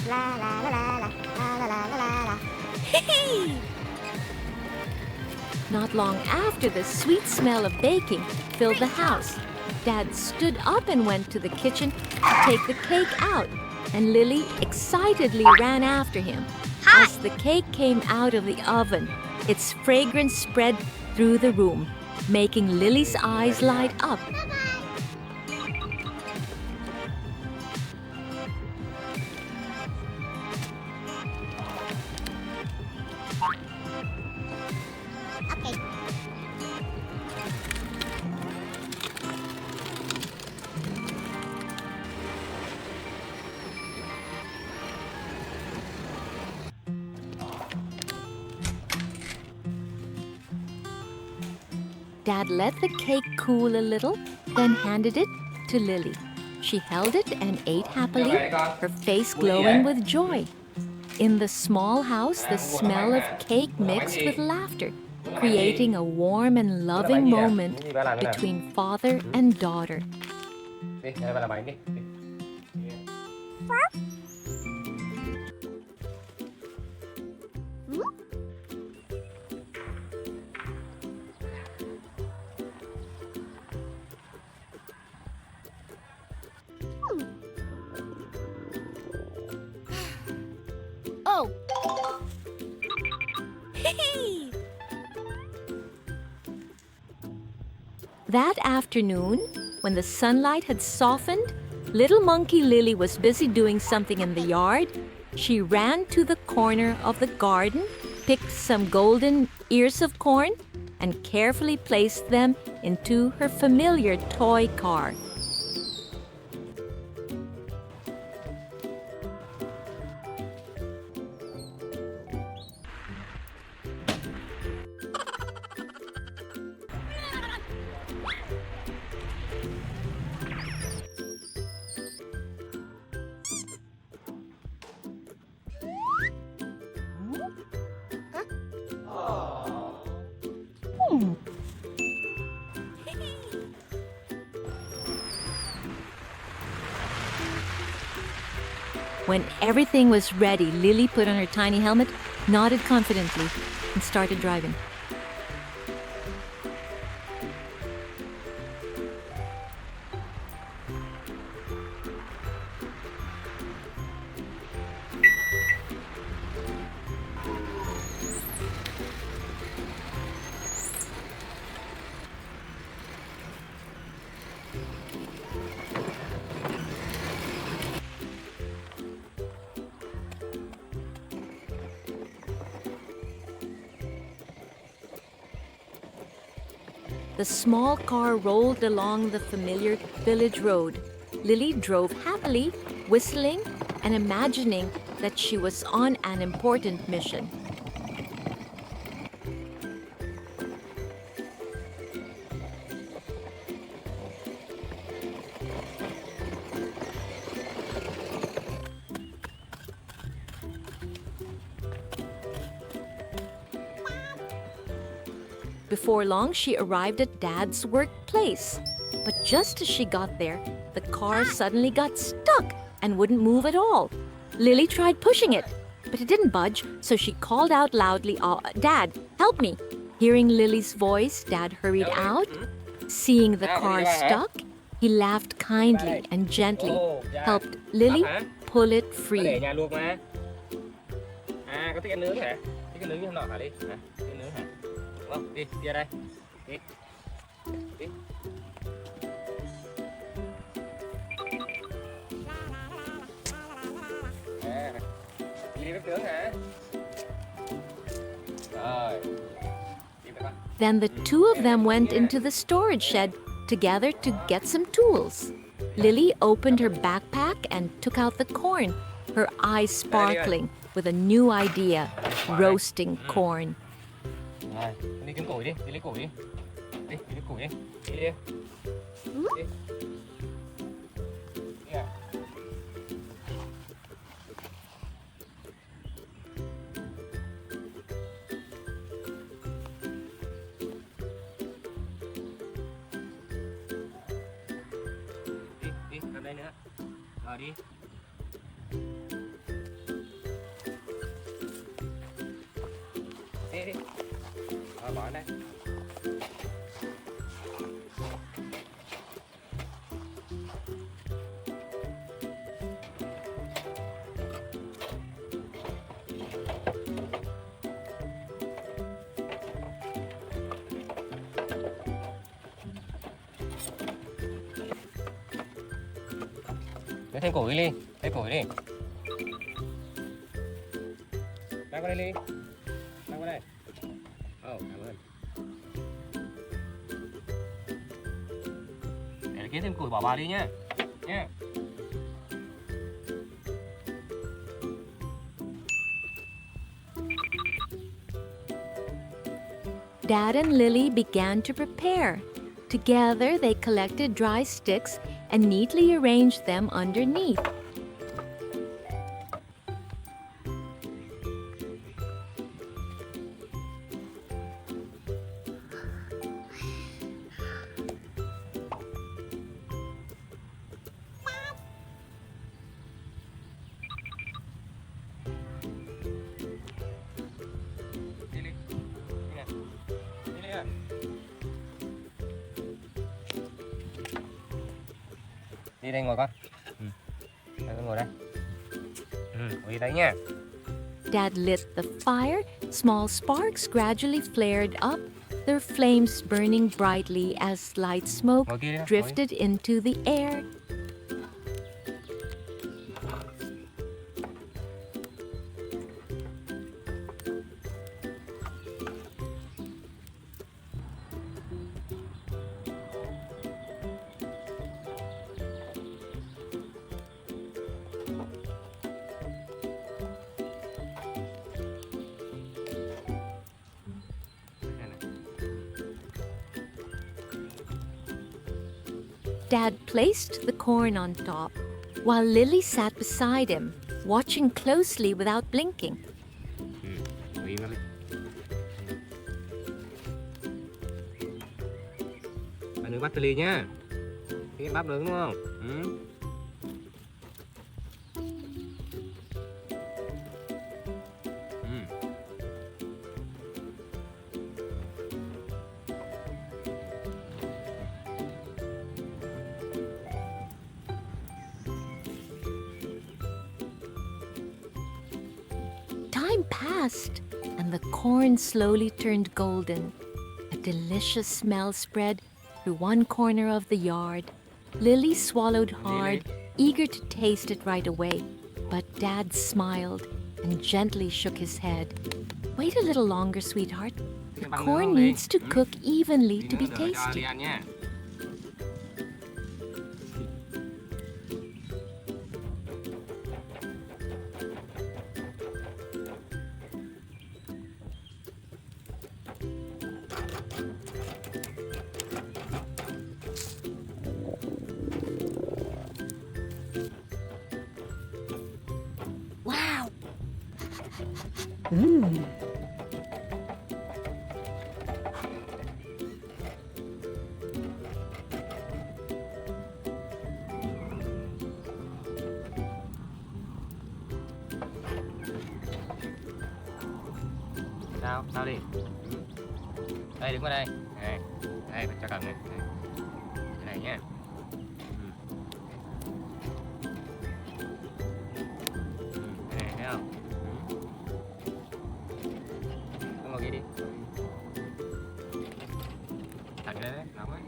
La la la la la la la la la la. Not long after, the sweet smell of baking filled the house. Dad stood up and went to the kitchen to take the cake out, and Lily excitedly ran after him. As the cake came out of the oven, its fragrance spread through the room, making Lily's eyes light up. Okay. Dad let the cake cool a little, then handed it to Lily. She held it and ate happily, her face glowing with joy. In the small house, the smell of cake mixed with laughter, creating a warm and loving moment between father and daughter. Đi, đây ba làm bánh đi. Oh. That afternoon, when the sunlight had softened, little monkey Lily was busy doing something in the yard. She ran to the corner of the garden, picked some golden ears of corn, and carefully placed them into her familiar toy car. When everything was ready, Lily put on her tiny helmet, nodded confidently, and started driving. The small car rolled along the familiar village road. Lily drove happily, whistling and imagining that she was on an important mission. Before long, she arrived at Dad's workplace. But just as she got there, the car suddenly got stuck and wouldn't move at all. Lily tried pushing it, but it didn't budge, so she called out loudly, "Dad, help me." Hearing Lily's voice, Dad hurried out. Seeing the car stuck, he laughed kindly and gently, helped Lily pull it Có để free. nhà luộc mà. À, có thích ăn nướng hả? Thích ăn nướng như hôm nọ hả đi? Hả? Thích ăn nướng hả? Đúng không? Đi ra đây. Đi. Đi. À, đi bếp nướng hả? Rồi. Đi mẹ con. Then the two of them went into the storage shed together to get some tools. Lily opened her backpack and took out the corn, her eyes sparkling with a new idea, roasting corn. Rồi, đi kiếm củi đi lấy củi đi. Đi lấy củi đi. Đi đi. Đi. Đi à. Đi, làm đây nữa. Rồi đi. Đi đi. Rồi bỏ đây. Lấy thêm củi đi, lấy củi đi. Mang qua đây đi. Mang qua đây. Ồ, cảm ơn. Để kiếm thêm củi bỏ vào đi nhá. Nhá. Dad and Lily began to prepare. Together, they collected dry sticks and neatly arranged them underneath. Đi đi. Đi nè. Đi đi à. Đi đây ngồi con. Đây con ngồi đây. Ngồi đi đấy nha. Dad lit the fire. Small sparks gradually flared up, their flames burning brightly as light smoke Ngồi kia đi. drifted into the air. Dad placed the corn on top, while Lily sat beside him, watching closely without blinking. Ngồi im lắm. Bạn nướng bắp chili nhá. Cái bắp nướng đúng không? Time passed, and the corn slowly turned golden. A delicious smell spread through one corner of the yard. Lily swallowed hard, eager to taste it right away. But Dad smiled and gently shook his head. "Wait a little longer, sweetheart. Corn needs to cook evenly to be tasty. Đi ăn nha. Wow! Sao đi. Đây đứng qua đây. Đây, đây cho cần này. Cái này nhé. Này thấy không? Ngồi kia đi. Thẳng lên đấy, nóng ấy.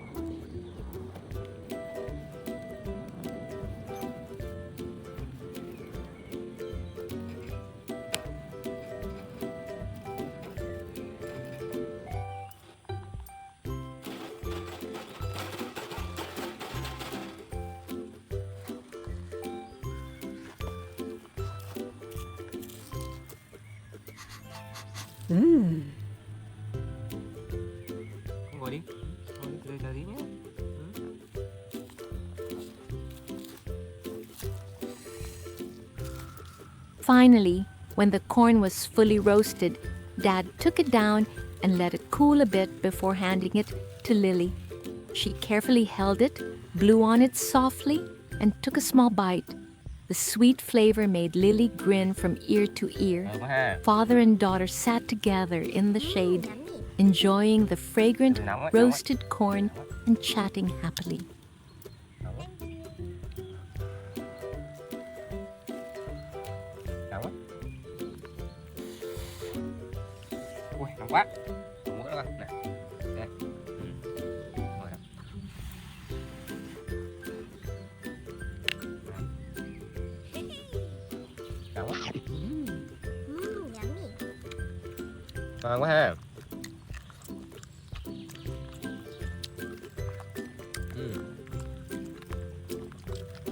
Ngồi đi, từ từ tí nhé. Finally, when the corn was fully roasted, Dad took it down and let it cool a bit before handing it to Lily. She carefully held it, blew on it softly, and took a small bite. The sweet flavor made Lily grin from ear to ear. Quá ha. Father and daughter sat together in the shade, enjoying the fragrant roasted corn and chatting happily. Nóng quá. Ui, nóng quá. Không mũi đâu con. Này. Đây. Ngồi đó. Nóng quá. Yummy. Ngon quá ha.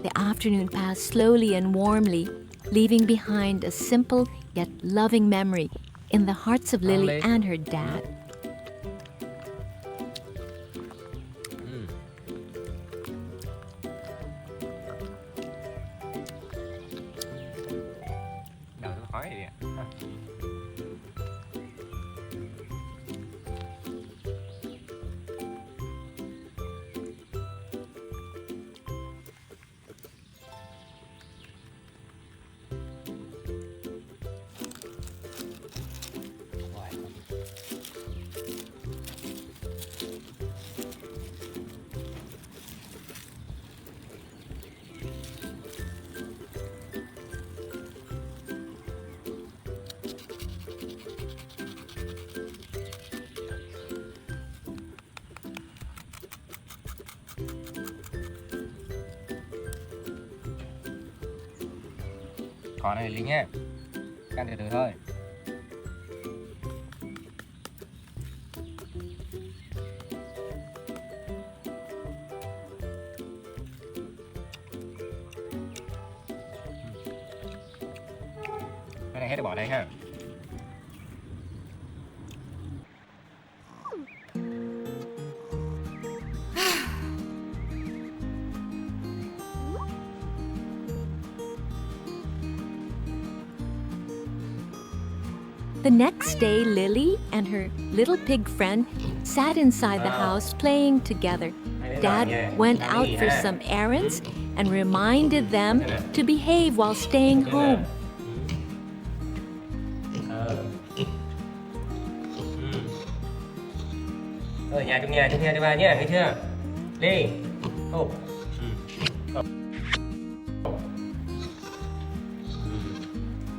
The afternoon passed slowly and warmly, leaving behind a simple yet loving memory in the hearts of Lily and her dad. Đầu nó khói vậy. Còn này Linh nhé. Ăn từ từ thôi. Cái này hết được bỏ đây ha. The next day, Lily and her little pig friend sat inside the house playing together. Dad went out for some errands and reminded them to behave while staying home. Ở nhà trong nhà cho ba nhé, thấy chưa? Đi. Ô.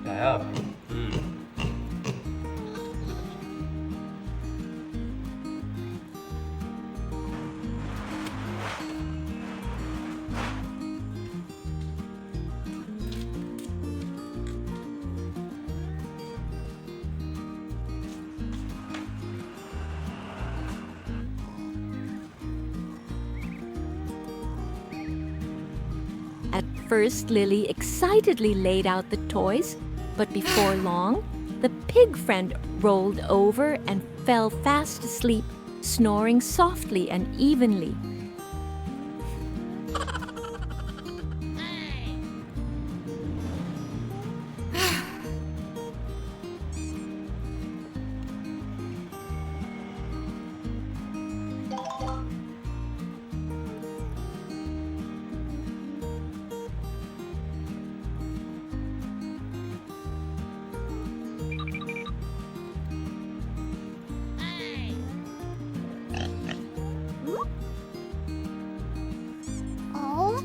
Phải không? At first, Lily excitedly laid out the toys, but before long, the pig friend rolled over and fell fast asleep, snoring softly and evenly. Oh,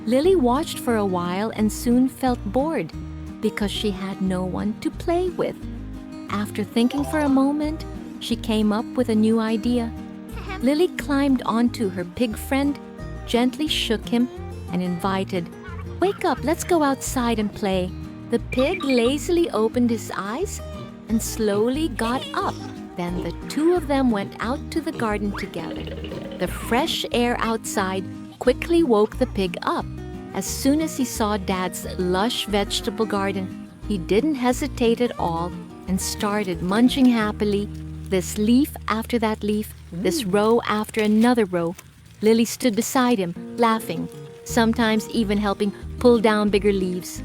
Lily watched for a while and soon felt bored because she had no one to play with. After thinking for a moment, she came up with a new idea. Lily climbed onto her pig friend, gently shook him, and invited, "Wake up, let's go outside and play." The pig lazily opened his eyes and slowly got up. Then the two of them went out to the garden together. The fresh air outside quickly woke the pig up. As soon as he saw Dad's lush vegetable garden, he didn't hesitate at all and started munching happily, this leaf after that leaf, this row after another row. Lily stood beside him, laughing, sometimes even helping pull down bigger leaves.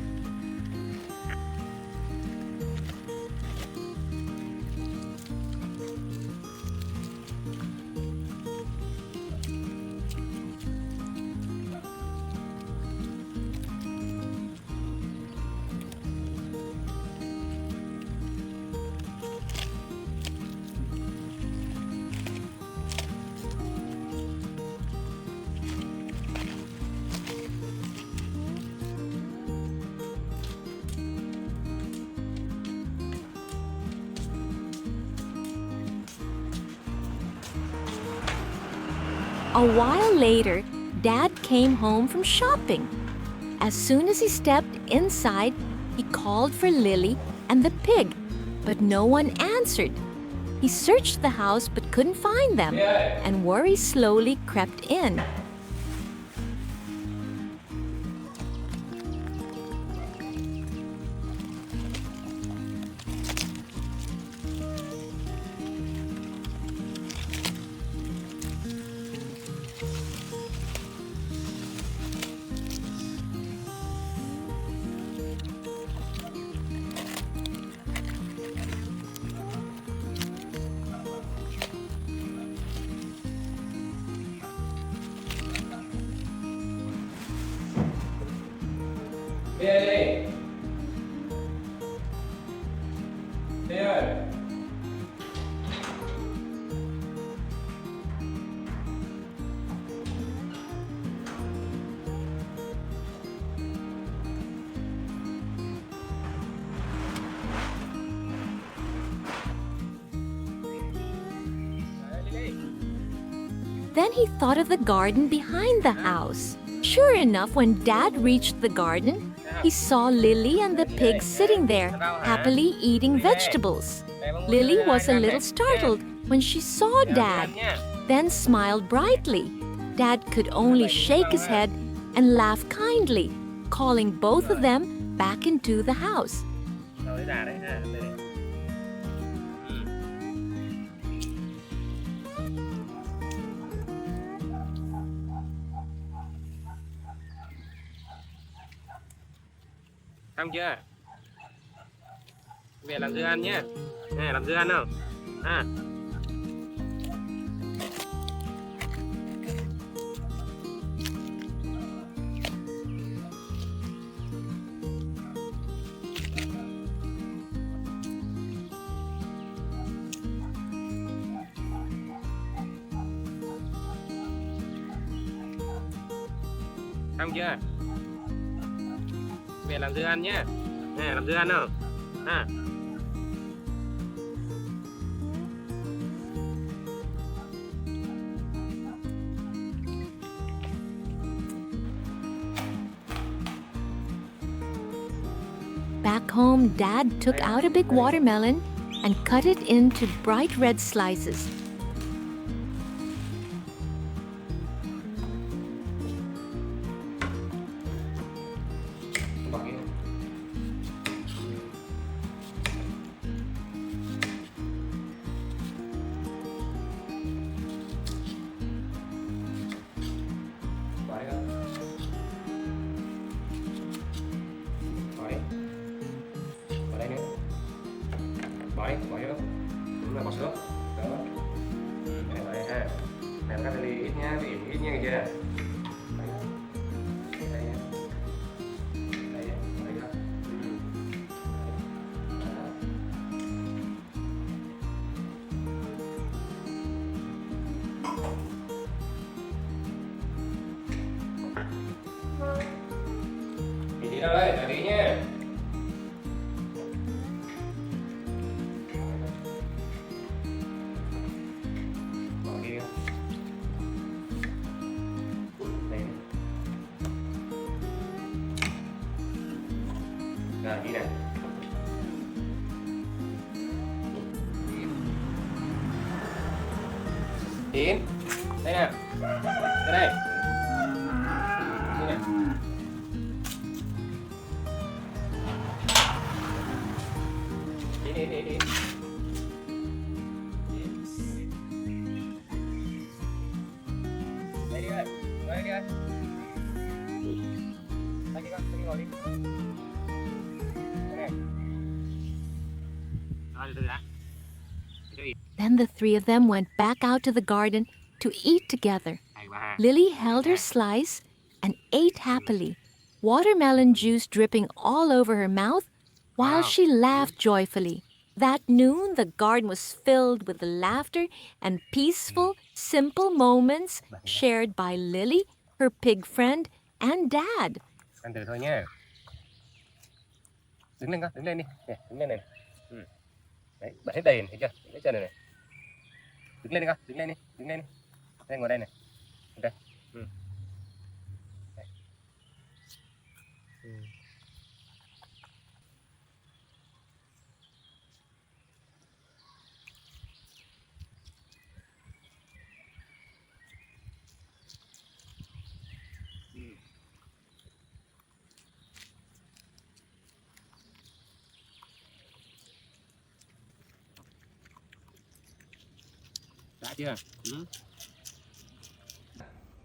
A while later, Dad came home from shopping. As soon as he stepped inside, he called for Lily and the pig, but no one answered. He searched the house but couldn't find them, and worry slowly crept in. Lily. Lily. Then he thought of the garden behind the house. Sure enough, when Dad reached the garden, he saw Lily and the pig sitting there, happily eating vegetables. Lily was a little startled when she saw Dad, then smiled brightly. Dad could only shake his head and laugh kindly, calling both of them back into the house. Xong chưa? Về làm dưa ăn nhé. Nè, làm dưa ăn không? À. Xong chưa? Về làm dưa ăn nhé. Nè, làm dưa ăn không? À. Back home, Dad took out a big watermelon and cut it into bright red slices. nha, nghe chưa nè. Đây nha. Đây nha, đây đó. Đi đâu đây, phải đi nha. Bỏ đi đi. Đây. Rồi đi nè. Tiến. Đây nè. Đây đây. Đi nè. Đi. Đây đi ơi, ngồi đi ơi. Đây đi con, đi ngồi đi. Đây này. Rồi, từ từ đã. Then the three of them went back out to the garden to eat together. Hay quá ha. Lily held her slice and ate happily, watermelon juice dripping all over her mouth, while Wow. she laughed joyfully. That noon, the garden was filled with the laughter and peaceful, simple moments shared by Lily, her pig friend, and Dad. Ăn từ thôi nha. Đứng lên con, đứng lên đi. Nè, đứng lên này. Ừ. Đấy, bật hết đầy, thấy chưa? Hết chân này này. Đứng lên đi con, đứng lên đi, đứng lên đi. Đây ngồi đây này. Ok. Ừ. Đây. Ừ. Đã chưa? Ừ.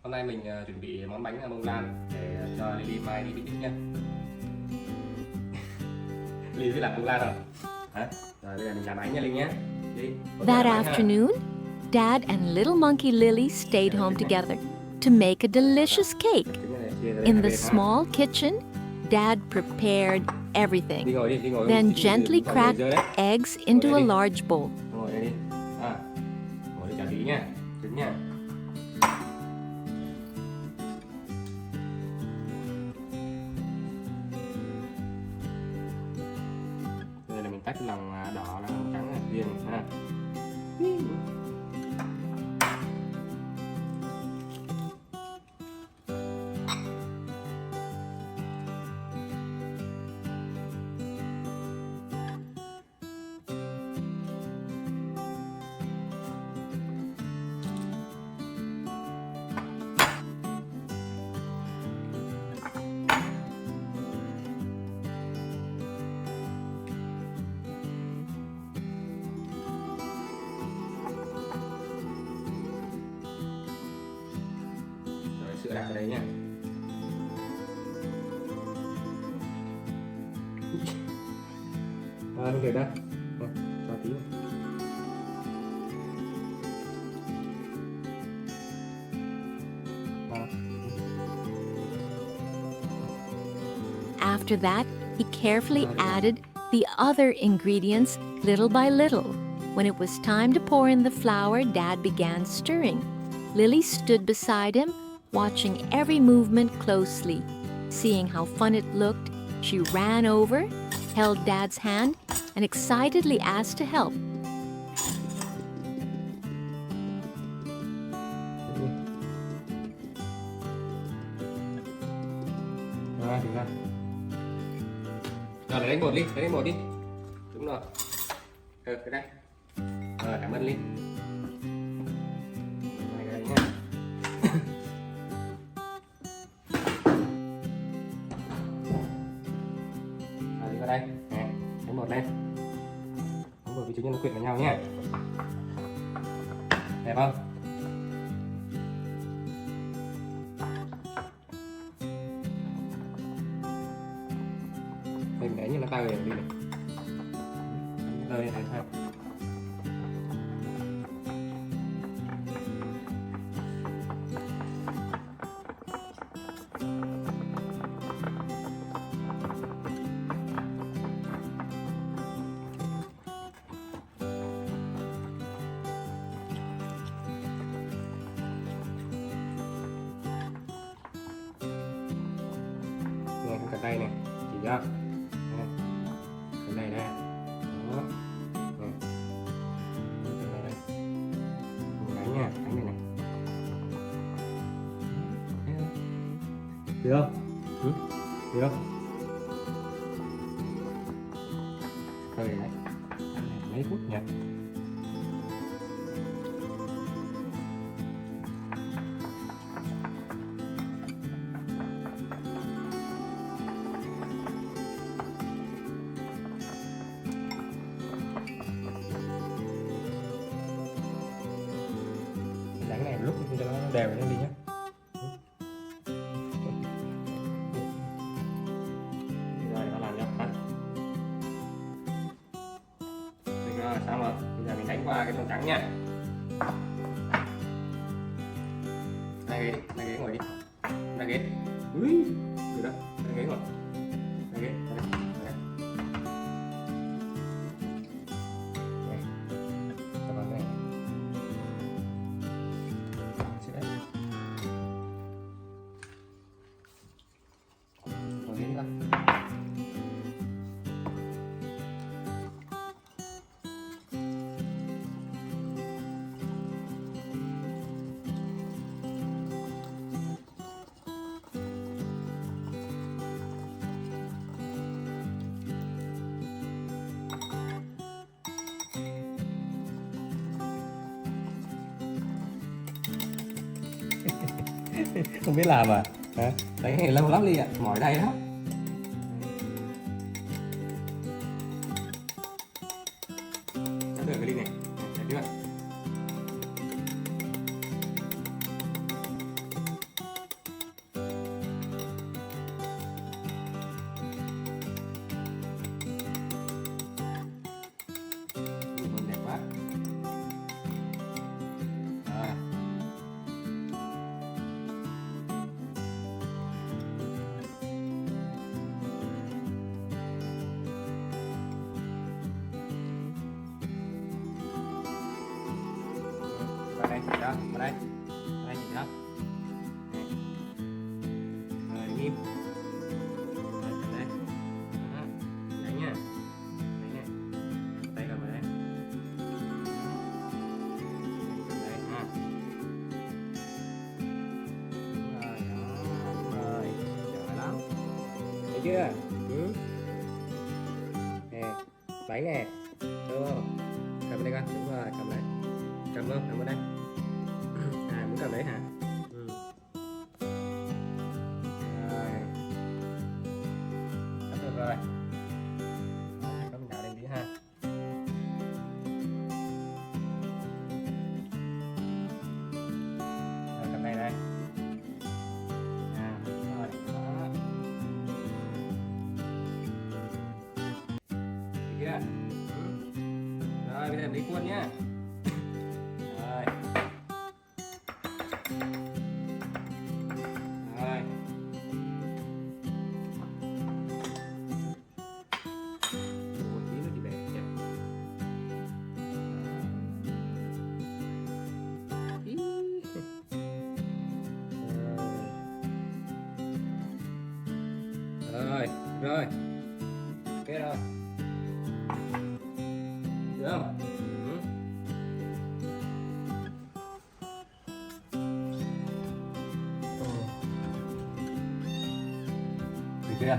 Hôm nay mình chuẩn bị món bánh bông lan để cho Lily mai đi picnic nhé. Lily biết làm bông lan không? Hả? Rồi bây giờ mình làm bánh nha Linh nhé. Đi. That afternoon, Dad and little monkey Lily stayed home together to make a delicious cake. In the small kitchen, Dad prepared everything, then gently cracked eggs into a large bowl. Ngồi đây đi. À, ngồi đây chào tí nha. Đứng nha. Đây là mình tách lòng đỏ ra lòng trắng này riêng ha. Sữa đặt ở đây nha. Không được đâu. Cho tí. After that, he carefully added the other ingredients little by little. When it was time to pour in the flour, Dad began stirring. Lily stood beside him, watching every movement closely. Seeing how fun it looked, she ran over, held Dad's hand, and excitedly asked to help. Rồi, được rồi. Rồi, lấy một đi, lấy một đi. Đúng rồi. Cái đây. Rồi, cảm ơn Linh. Đây nha. Rồi, đi vào đây. Nè, lấy một lên. Đúng rồi, vì chúng nó quyện vào nhau nhé. Đẹp không? Mình để như nó tay rồi đi này. Đây này thôi. tay này, chỉ chưa? Cái này nè, đó, nè, cái này này, đánh nha, đánh này này, được không? Được không? Thôi đấy, mấy phút nhỉ? Đánh này một lúc cho nó đều lên đi nhé. Rồi nó làm cho tắt. Rồi xong rồi, bây giờ mình đánh qua cái màu trắng nha. Này ghế ngồi đi. Này ghế. Ui, được đó. Này ghế ngồi. Này ghế. Đây. Đây. Cho vào cái này. Sẽ đấy. Ngồi ghế đi con. Không biết làm à? Hả? Đấy này lâu lắm đi ạ, mỏi đây đó. Chắc được cái ly này, đẹp chưa? Đẹp quá. À. Vào đây, chị đó, vào đây. Vào đây, chị đó. Rồi, đứng im. Rồi, cầm đây. Đó. Đánh nha. Đánh nha. Tay cầm vào đây. Cầm đây, ha. Rồi, đó. Rồi, giỏi lắm. Thấy chưa? Nè, đánh nè. Được không? Cầm đây con, đúng rồi, cầm đấy. Cầm không? Cầm vào đây. À, muốn cầm đấy hả? Rồi. Cầm được rồi. Có mình đảo lên tí ha. Rồi, cầm đây đây. À, rồi, đó. Được chưa? Rồi, bây giờ lấy cuôn nhá. Rồi. Rồi. Một tí nữa thì bẻ nhé. Ý. Rồi. Rồi. Ok rồi. Được không?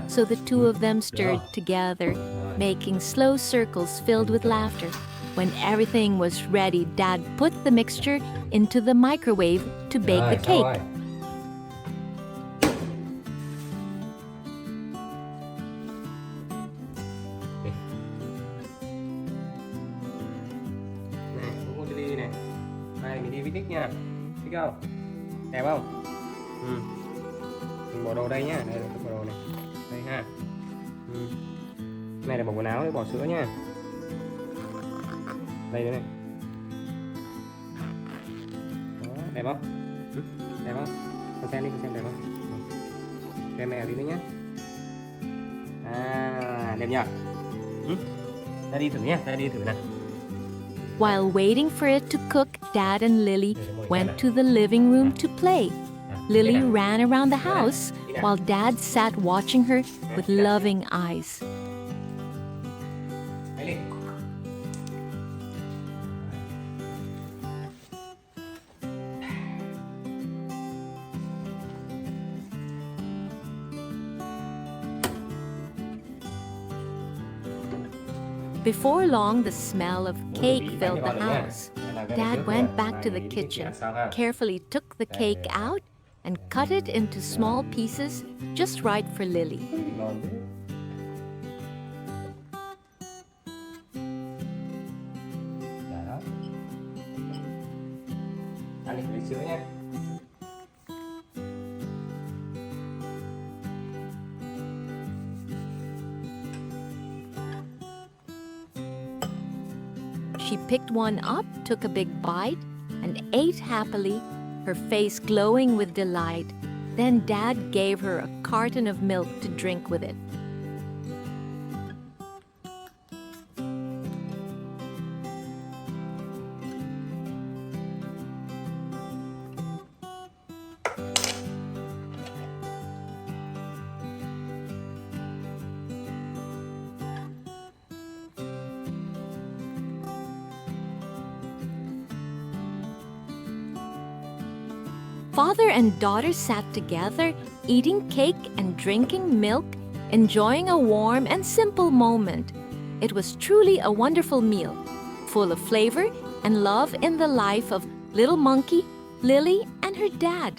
So the two of them stirred together, making slow circles filled with laughter. When everything was ready, Dad put the mixture into the microwave to bake the cake. Này, uống một ly này. Này, mình đi picnic nha. Thích không? Đẹp không? Mình bỏ đồ đây nhá. Đây là bỏ đồ này. Đây ha. Này là bỏ quần áo với bỏ sữa nha. Đây nữa này. Đó, đẹp không? Đẹp không? Con xem đi, con xem đẹp không? Xem mèo đi nữa nhé. À, đẹp nhỉ? Ta đi thử nhé, ta đi thử nào. While waiting for it to cook, Dad and Lily went to the living room to play. Lily ran around the house while Dad sat watching her with loving eyes. Lily. Before long, the smell of cake filled the house. Dad went back to the kitchen, carefully took the cake out, and cut it into small pieces just right for Lily. Đó. Ăn đi, lấy sữa nha. She picked one up, took a big bite, and ate happily, her face glowing with delight. Then Dad gave her a carton of milk to drink with it. Father and daughter sat together, eating cake and drinking milk, enjoying a warm and simple moment. It was truly a wonderful meal, full of flavor and love in the life of little monkey, Lily, and her dad.